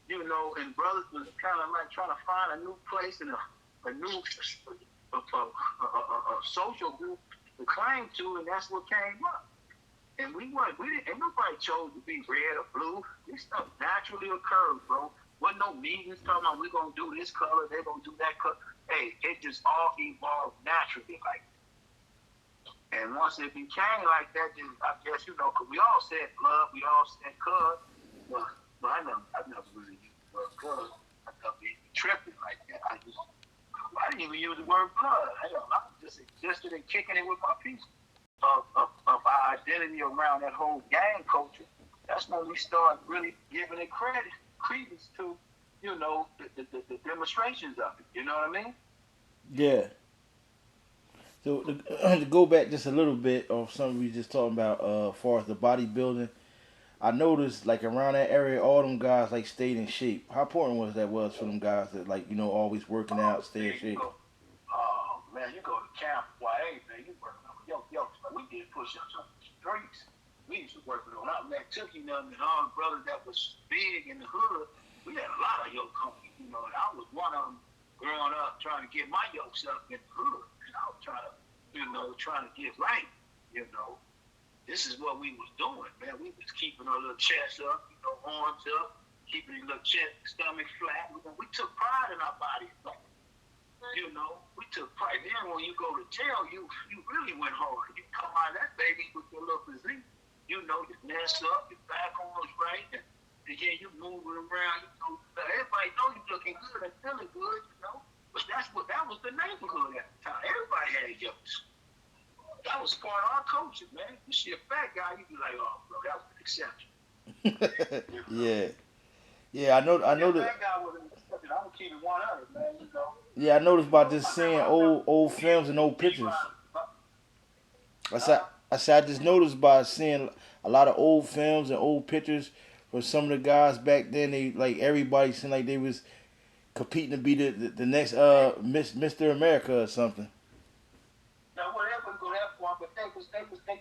you know, and brothers was kind of like trying to find a new place and a new social group to claim to, and that's what came up. And we didn't, ain't nobody chose to be red or blue. This stuff naturally occurred, bro. Wasn't no meetings talking about we're going to do this color, they're going to do that color. Hey, it just all evolved naturally like that. And once it became like that, then I guess, you know, because we all said blood, we all said cuz, but I never really used the word cuz. I never even tripping like that. I didn't even use the word blood. I just existed and kicking it with my piece of our identity around that whole gang culture. That's when we start really giving it credence to, you know, the demonstrations of it. You know what I mean? Yeah. So to go back just a little bit of something we just talking about, as far as the bodybuilding, I noticed like around that area, all them guys like stayed in shape. How important was for them guys that like always working out, stay in shape? Oh man, you go to camp, anything you working on. We did push-ups on the streets. We used to work on. Man, Tookie and all the brothers that was big in the hood. We had a lot of yoke companies, you know, and I was one of them growing up trying to get my yokes up in the hood. And I was trying to get right, you know. This is what we was doing, man. We was keeping our little chest up, you know, arms up, keeping your little chest, stomach flat. We took pride in our bodies, you know. We took pride. Then when you go to jail, you really went hard. You come out of that baby with your little physique, you know, your mess up, your back on was right, and yeah, you moving around, you know, everybody know you looking good and feeling good, you know. But that was the neighborhood at the time. Everybody had yokes. That was part of our culture, man. You see a fat guy, you be like, oh, bro, that was an exception. Yeah. Yeah, I know that. Fat guy was an exception. I'm gonna keep it 100, man. You know. Yeah, I noticed by just seeing old films and old pictures. I said I just noticed by seeing a lot of old films and old pictures for some of the guys back then. They like everybody seemed like they was competing to be the next Mr. America or something. Now whatever go that far, but they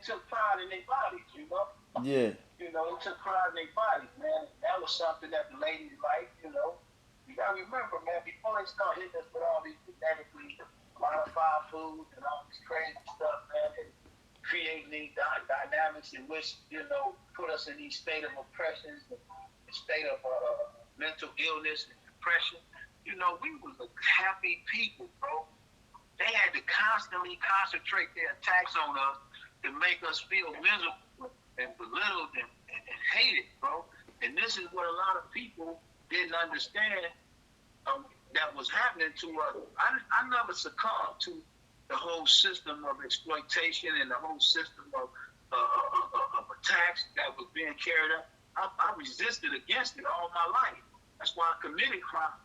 took pride in their bodies, you know. Yeah. You know, they took pride in their bodies, man. That was something that the ladies liked, you know. You gotta remember, man, before they start hitting us with all these genetically modified foods and all this crazy stuff, man, and creating these dynamics in which, you know, put us in these state of oppressions, a state of mental illness and depression. You know, we was a happy people, bro. They had to constantly concentrate their attacks on us to make us feel miserable and belittled and hated, bro. And this is what a lot of people didn't understand that was happening to us. I never succumbed to the whole system of exploitation and the whole system of attacks that was being carried out. I resisted against it all my life. That's why I committed crimes.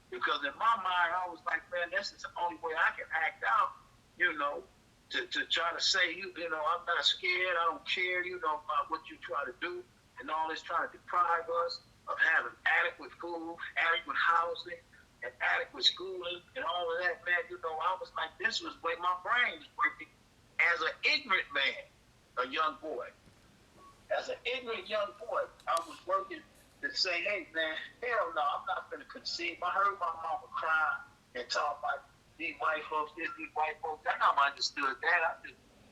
Because in my mind, I was like, man, this is the only way I can act out, you know, to try to say, you know, I'm not scared, I don't care, you know, about what you try to do, and all this trying to deprive us of having adequate food, adequate housing, and adequate schooling, and all of that, man, you know, I was like, this was the way my brain was working as an ignorant man, a young boy. As an ignorant young boy, I was working to say, hey man, hell no, I'm not gonna concede. I heard my mama cry and talk about these white folks, these white folks. I never understood that.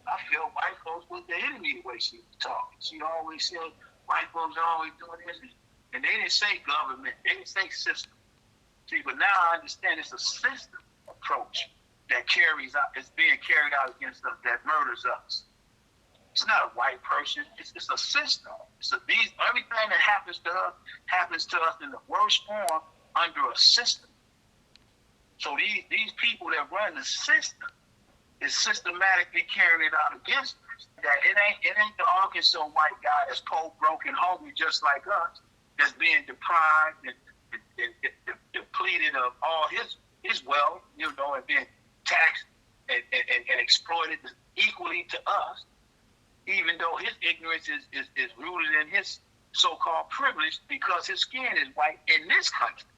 I felt white folks was the enemy the way she was talking. She always said white folks are always doing this. And they didn't say government, they didn't say system. See, but now I understand it's a system approach that carries out, it's being carried out against us, that murders us. It's not a white person, it's a system. Everything that happens to us in the worst form under a system. So these people that run the system is systematically carrying it out against us. That it ain't the Arkansas white guy that's cold, broke, and hungry just like us, that's being deprived and depleted of all his wealth, you know, and being taxed and exploited equally to us, even though his ignorance is rooted in his so-called privilege because his skin is white in this country.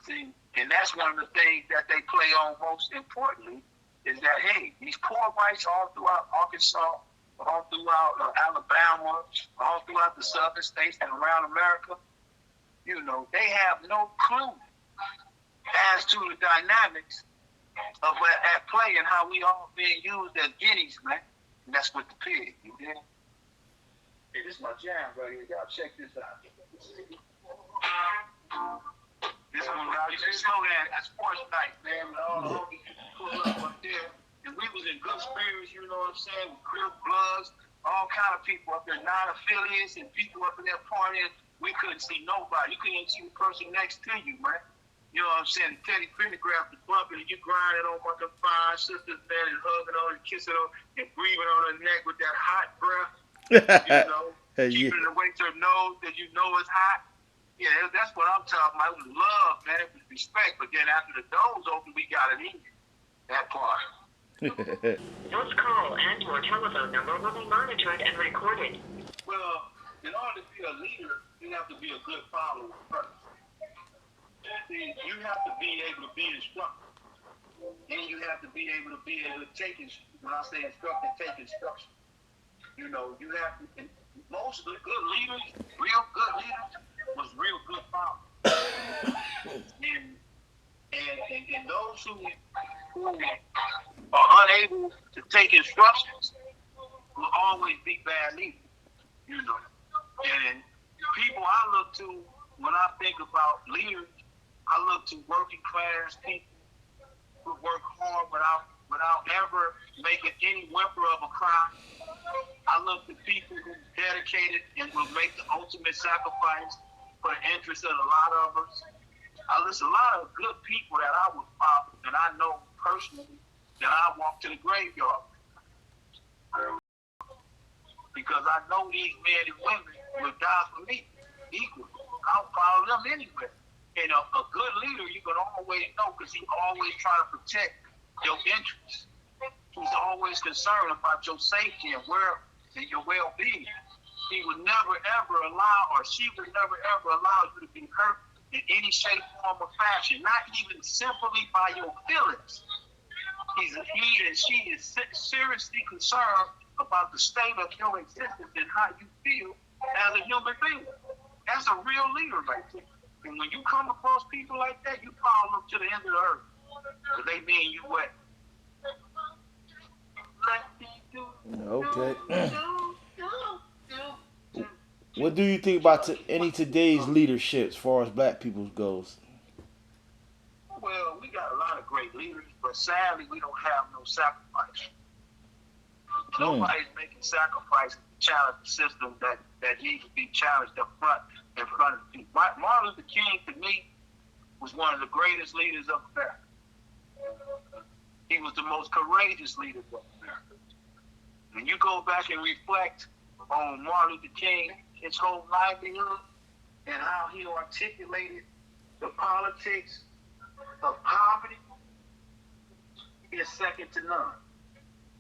See, and that's one of the things that they play on most importantly is that, hey, these poor whites all throughout Arkansas, all throughout Alabama, all throughout the southern states and around America, you know, they have no clue as to the dynamics of at play and how we all being used as guineas, man. And that's what the pig, you know? Hey, this is my jam right here. Y'all check this out. This one out here, slow down. That's sports night, man. With all the homies pull up there. And we was in good spirits, you know what I'm saying? With Crip Bloods, all kind of people up there, non-affiliates and people up in there partying. We couldn't see nobody. You couldn't even see the person next to you, man. You know what I'm saying? Teddy Pendergraft the bumping and you grinding on like the fine sisters, man, and hugging on and kissing on and breathing on her neck with that hot breath. You know, keeping it away to her nose that you know is hot. Yeah, that's what I'm talking about. It was love, man. It was respect. But then after the doors open, we got it in. That part. This call and your telephone number will be monitored and recorded. Well, in order to be a leader, you have to be a good follower first. You have to be able to be instructed. And you have to be able to take instruction. When I say instructed, take instruction. You know, you have to, most of the good leaders, real good leaders, was real good followers. and those who are unable to take instructions will always be bad leaders. You know. And people I look to when I think about leaders, I look to working class people who work hard without ever making any whimper of a cry. I look to people who are dedicated and will make the ultimate sacrifice for the interest of a lot of us. There's a lot of good people that I would follow, and I know personally that I walk to the graveyard because I know these men and women will die for me equally. I'll follow them anywhere. And a good leader, you can always know because he always try to protect your interests. He's always concerned about your safety and your well-being. He would never, ever allow, or she would never, ever allow you to be hurt in any shape, form, or fashion, not even simply by your feelings. He and she is seriously concerned about the state of your existence and how you feel as a human being. That's a real leader right there. And when you come across people like that, you follow them to the end of the earth. Because they mean you what? Okay. What do you think about any today's leadership as far as black people goes? Well, we got a lot of great leaders, but sadly we don't have no sacrifice. Nobody's making sacrifices to challenge the system that needs to be challenged in front of people. Martin Luther King, to me, was one of the greatest leaders of America. He was the most courageous leader of America. When you go back and reflect on Martin Luther King, his whole livelihood, and how he articulated the politics of poverty, is second to none.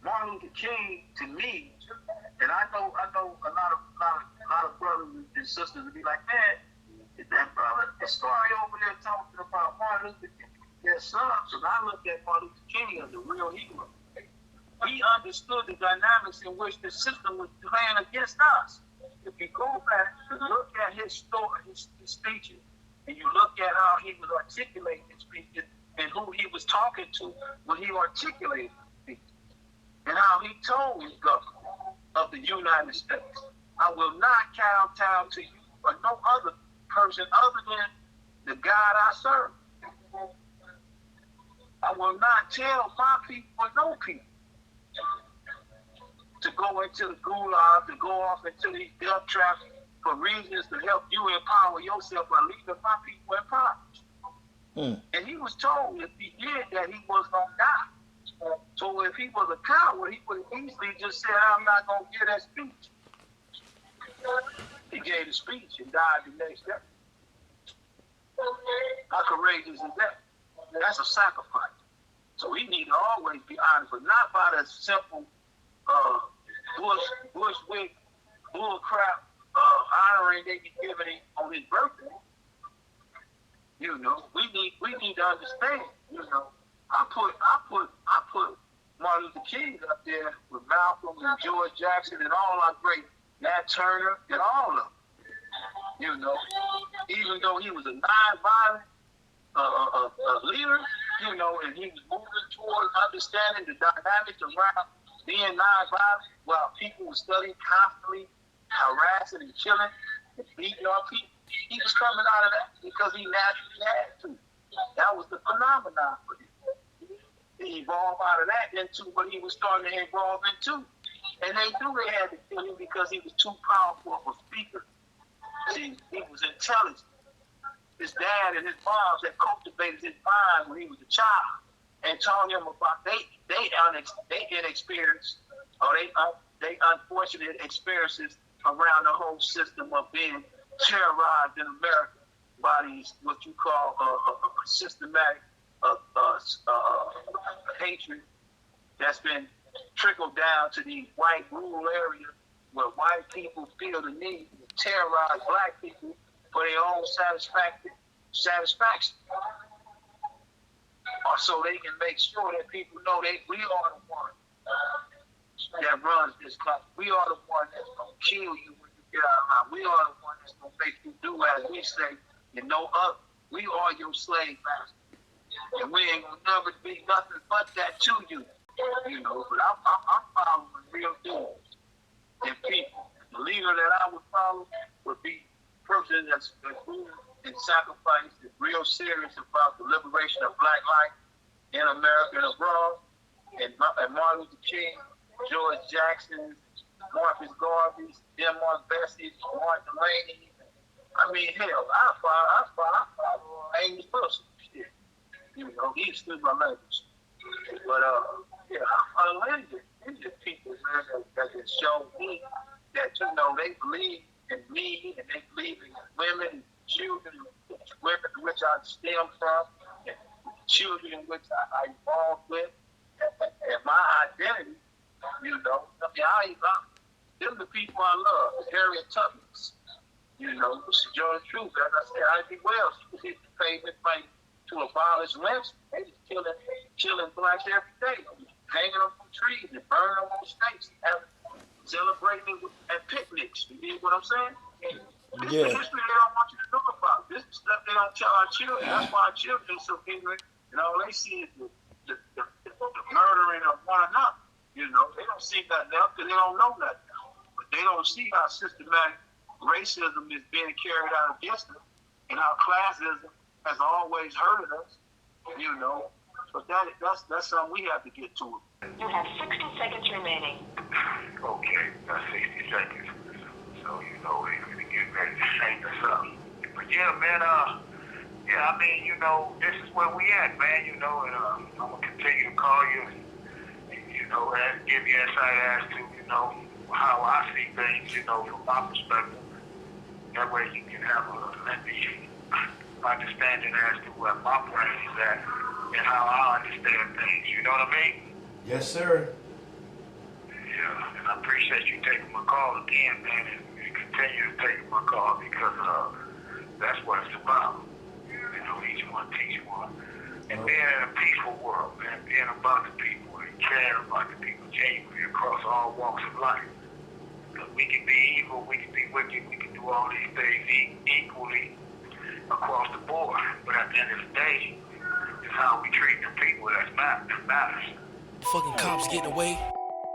Martin Luther King, to me, and I know a lot of brothers and sisters would be like, man, is that brother Askari over there talking about Martin Luther King? Yes, sir. So I look at Martin Luther King as a real hero. He understood the dynamics in which the system was playing against us. If you go back and look at his story, his speeches, and you look at how he was articulating his speeches and who he was talking to when he articulated his speeches, and how he told his government of the United States, I will not kowtow to you or no other person other than the God I serve. I will not tell my people or no people to go into the gulag, to go off into these death traps for reasons to help you empower yourself by leaving my people in power. And he was told if he did that, he was going to die. So if he was a coward, he would have easily just said, I'm not going to give that speech. He gave the speech and died the next day. How courageous is that? That's a sacrifice. So we need to always be honest, but not by the simple Bushwick bullcrap honoring they be giving him on his birthday. You know, we need to understand. You know, I put Martin Luther King up there with Malcolm and George Jackson and all our great Nat Turner and all of them. You know, even though he was a non-violent leader, you know, and he was moving towards understanding the dynamics around being non-violent, while people were studying constantly, harassing and killing and beating on people. He was coming out of that because he naturally had to. That was the phenomenon for him. He evolved out of that into what he was starting to evolve into. And they knew they had to kill him because he was too powerful of a speaker. See, he was intelligent. His dad and his moms had cultivated his mind when he was a child and taught him about they inexperience or they unfortunate experiences around the whole system of being terrorized in America by these what you call systematic hatred that's been trickled down to these white rural areas where white people feel the need to terrorize black people for their own satisfaction. Or so they can make sure that people know we are the one that runs this country. We are the one that's going to kill you when you get out of line. We are the one that's going to make you do as we say and no other. We are your slave master. And we ain't going to never be nothing but that to you. You know, but I'm following real dudes and people. The leader that I would follow would be a person that's moved and sacrificed and real serious about the liberation of black life in America and abroad. And Martin Luther King, George Jackson, Marcus Garvey, Demar Vesey, Martin Delaney. I mean, hell, I follow Amy Wilson. Shit. You know, he stood my language. But yeah, I follow Indian people, man, that can show me that, you know, they believe in me and they believe in women and children, women in which I stem from, and children in which I evolved with, and my identity, you know. I mean, them the people I love, Harriet Tubman, you know, George Truth. As I said, I.G. Wells, he paid his money to abolish lynching. They just killing blacks every day, hanging them from trees and burning them on stakes, celebrating at picnics. You get what I'm saying? This is the history they don't want you to know about. This is stuff they don't tell our children. That's why our children are so ignorant, and all they see is the murdering of one another. You know, they don't see nothing else because they don't know nothing. But they don't see how systematic racism is being carried out against them, and how classism has always hurted us. You know, but that's something we have to get to. You have 60 seconds remaining. Okay, that's 60 seconds. So, you know, we're going to get ready to shake us up. But yeah, man, I mean, you know, this is where we at, man, you know, and I'm going to continue to call you, you know, and give you insight as to, you know, how I see things, you know, from my perspective. That way you can have a understanding as to where my brain is at and how I understand things, you know what I mean? Yes, sir. Yeah, and I appreciate you taking my call again, man, and continue to take my call because that's what it's about. You know, each one teach one. And being in a peaceful world, man, being about the people and caring about the people genuinely across all walks of life. We can be evil, we can be wicked, we can do all these things equally across the board. But at the end of the day, it's how we treat the people that matters. Fucking cops getting away.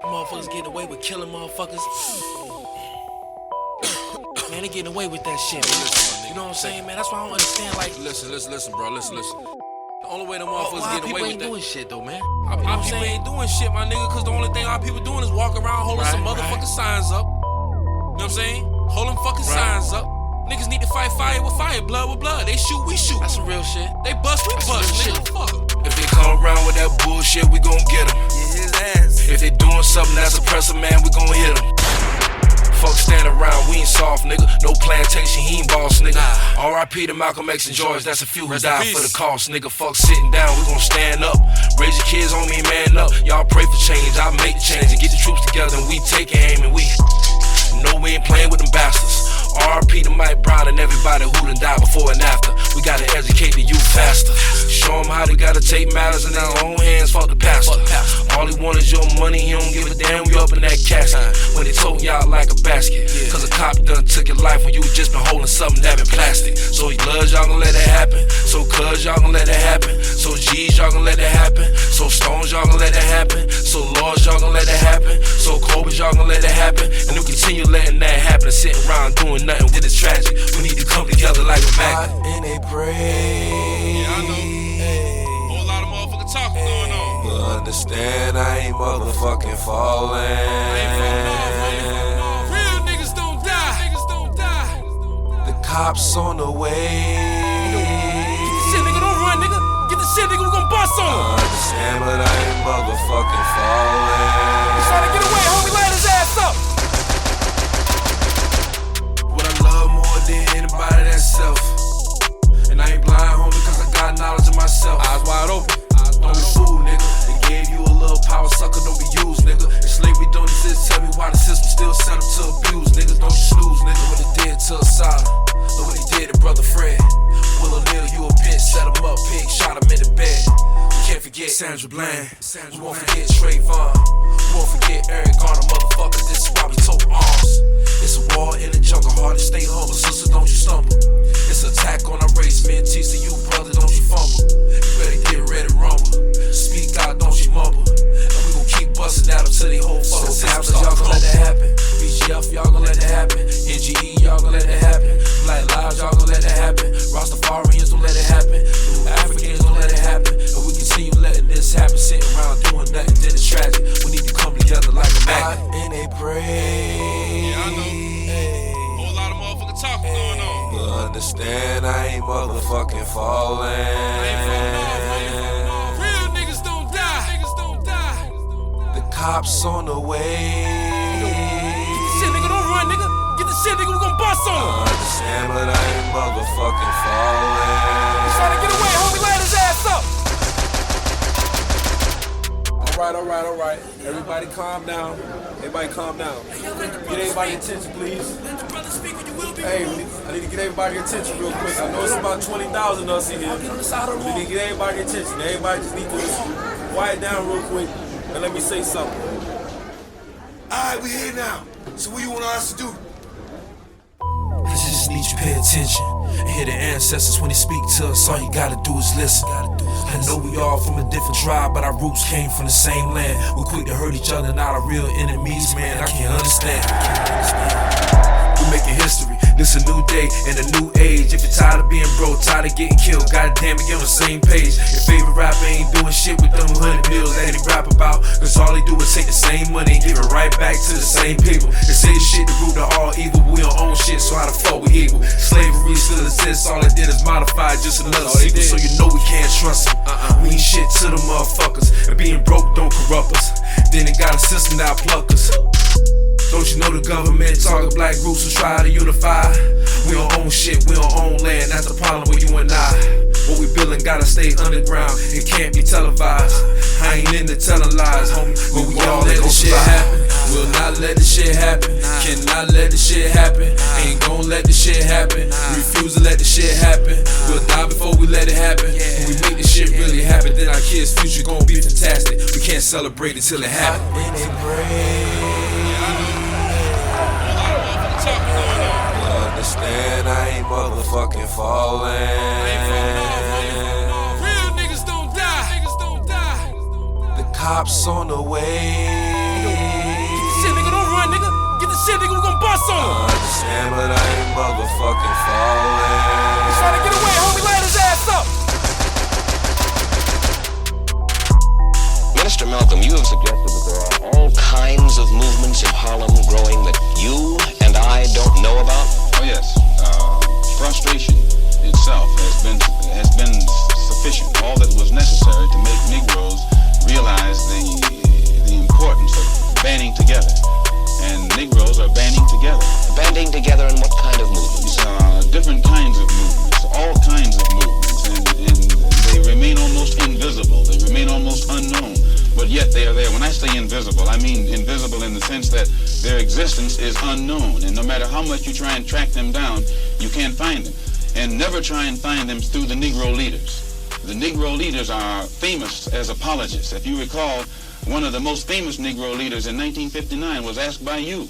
Motherfuckers getting away with killing motherfuckers. Man, they getting away with that shit. You know what I'm saying, man? That's why I don't understand, like... Listen, bro, listen. The only way the motherfuckers why get away people with ain't that... doing shit, though, man? Our people ain't doing shit, my nigga, cause the only thing our people doing is walk around holding some motherfucking signs up. You know what I'm saying? Holding fucking signs up. Niggas need to fight fire with fire, blood with blood. They shoot, we shoot. That's some real shit. They bust, we bust, Shit. nigga. Fuck. If they come around with that bullshit, we gon' get them. His ass. If they doing something that's oppressive, man, we gon' hit them. Fuck stand around, we ain't soft, nigga. No plantation, he ain't boss, nigga. R.I.P. to Malcolm X and George, that's a few who died for the cause, nigga. Fuck sitting down, we gon' stand up. Raise your kids on me, man up. Y'all pray for change, I'll make the change and get the troops together and we take aim and we know we ain't playing with them bastards. R.I.P. to Mike Brown and everybody who done died before and after. We gotta educate the youth faster. Show them how they gotta take matters in their own hands. Fuck the pastor. All he want is your money, he don't give a damn. We up in that casket when they told y'all like a basket. Cause a cop done took your life when you just been holding something that been plastic. So he loves y'all gon' let it happen. So cuz y'all gon' let it happen. So G's y'all gon' let it happen. So Stones y'all gon' let it happen. So Lords y'all gon' let it happen. So Kobe's y'all gon' let it happen. And we continue letting that happen. Sitting around doing nothing with it's tragic. We need to come together like a magnet. And they pray. Yeah, I know. Whole lot of motherfucking talking going on. But understand I ain't motherfucking falling. Real niggas don't die. The cops on the way. Get the shit, nigga, don't run, nigga. Get the shit, nigga, we gon' bust on him. Understand, but I ain't motherfucking falling. He's trying to get away, homie, light his ass up. What I love more than anybody, that's self. And I ain't blind, homie, cause I got knowledge of myself. Eyes wide open. Don't be fooled, nigga. They gave you a little power, sucker, don't be used, nigga. And slavery don't exist, tell me why the system still set up to abuse, niggas. Don't you snooze, nigga. What they did to Asada, look what they did to brother Fred. Will O'Neal, you a bitch, set him up, pig, shot him in the bed. We can't forget Sandra Bland. We won't forget Trayvon. We won't forget Eric Garner, motherfucker. This is why we took arms. It's a war in the jungle, hard to stay humble, sister, don't you stumble. It's an attack on our race, man, teach you, brother, don't you fumble. You better get ready to rumble. Speak out, don't you mumble. And we gon' keep busting at them till they whole fucking system. Y'all gon' let that happen. BGF, y'all gon' let that happen. NGE, y'all gon' let that happen. Black Lives, y'all gon' let that happen. Rastafarians don't let it happen. New Africans don't let it happen. And we continue letting this happen. Sitting around doing nothing, then it's tragic. We need to come together like a magnet. And they pray. Yeah, I know. Whole lot of motherfucking talking going on. But understand I ain't motherfucking falling. Real niggas don't die. The cops on the way. Get the shit, nigga, don't run, nigga. Get the shit, nigga, we gon' bust on him. Understand, but I ain't motherfucking falling. He's trying to get away, homie, light his ass up. All right. Everybody calm down. Get everybody attention, please. Hey, I need to get everybody attention real quick. I know it's about 20,000 of us in here. We need to get everybody attention. Everybody just need to just quiet down real quick and let me say something. Alright, we here now. So what you want us to do? I just need you to pay attention and hear the ancestors when they speak to us. All you gotta do is listen. I know we all from a different tribe, but our roots came from the same land. We're quick to hurt each other, not our real enemies, man. I can't understand. We're making history. This a new day and a new age. If you're tired of being broke, tired of getting killed, goddamn it, get on the same page. Your favorite rapper ain't doing shit with them 100 bills that he rap about. Cause all they do is take the same money and give it right back to the same people. They say shit the root of all evil, but we don't own shit, so how the fuck we equal? Slavery still exists, all it did is modify just another sequel. So you know we can't trust them. We ain't shit to the motherfuckers, and being broke don't corrupt us. Then they got a system that pluck us. Don't you know the government target black groups who try to unify? We don't own shit, we don't own land, that's the problem with you and I. What we building gotta stay underground, it can't be televised. I ain't into telling lies, homie, but we all let this shit happen. Will not let this shit happen, cannot let this shit happen. Ain't gon' let this shit happen, refuse to let this shit happen. We'll die before we let it happen. When we make this shit really happen, then our kids' future gon' be fantastic. We can't celebrate until it happens. Understand I ain't motherfucking falling. Real niggas don't die. The cops on the way. Get the shit, nigga, don't run, nigga. Get the shit, nigga, we gon' bust on him. Understand, but I ain't motherfucking falling. He's trying to get away, homie, light his ass up. Minister Malcolm, you have suggested that there are all kinds of movements in Harlem growing that you and I don't know about. Oh yes, frustration itself has been sufficient. All that was necessary to make Negroes realize the importance of banding together, and Negroes are banding together. Banding together in what kind of movements? Different kinds of movements, all kinds of movements, and they remain almost invisible. They remain almost unknown, but yet they are there. When I say invisible, I mean invisible in the sense that their existence is unknown, and no matter how much you try and track them down, you can't find them. And never try and find them through the Negro leaders. The Negro leaders are famous as apologists. If you recall, one of the most famous Negro leaders in 1959 was asked by you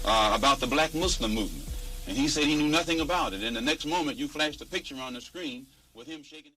about the black Muslim movement. And he said he knew nothing about it. And the next moment you flashed a picture on the screen with him shaking...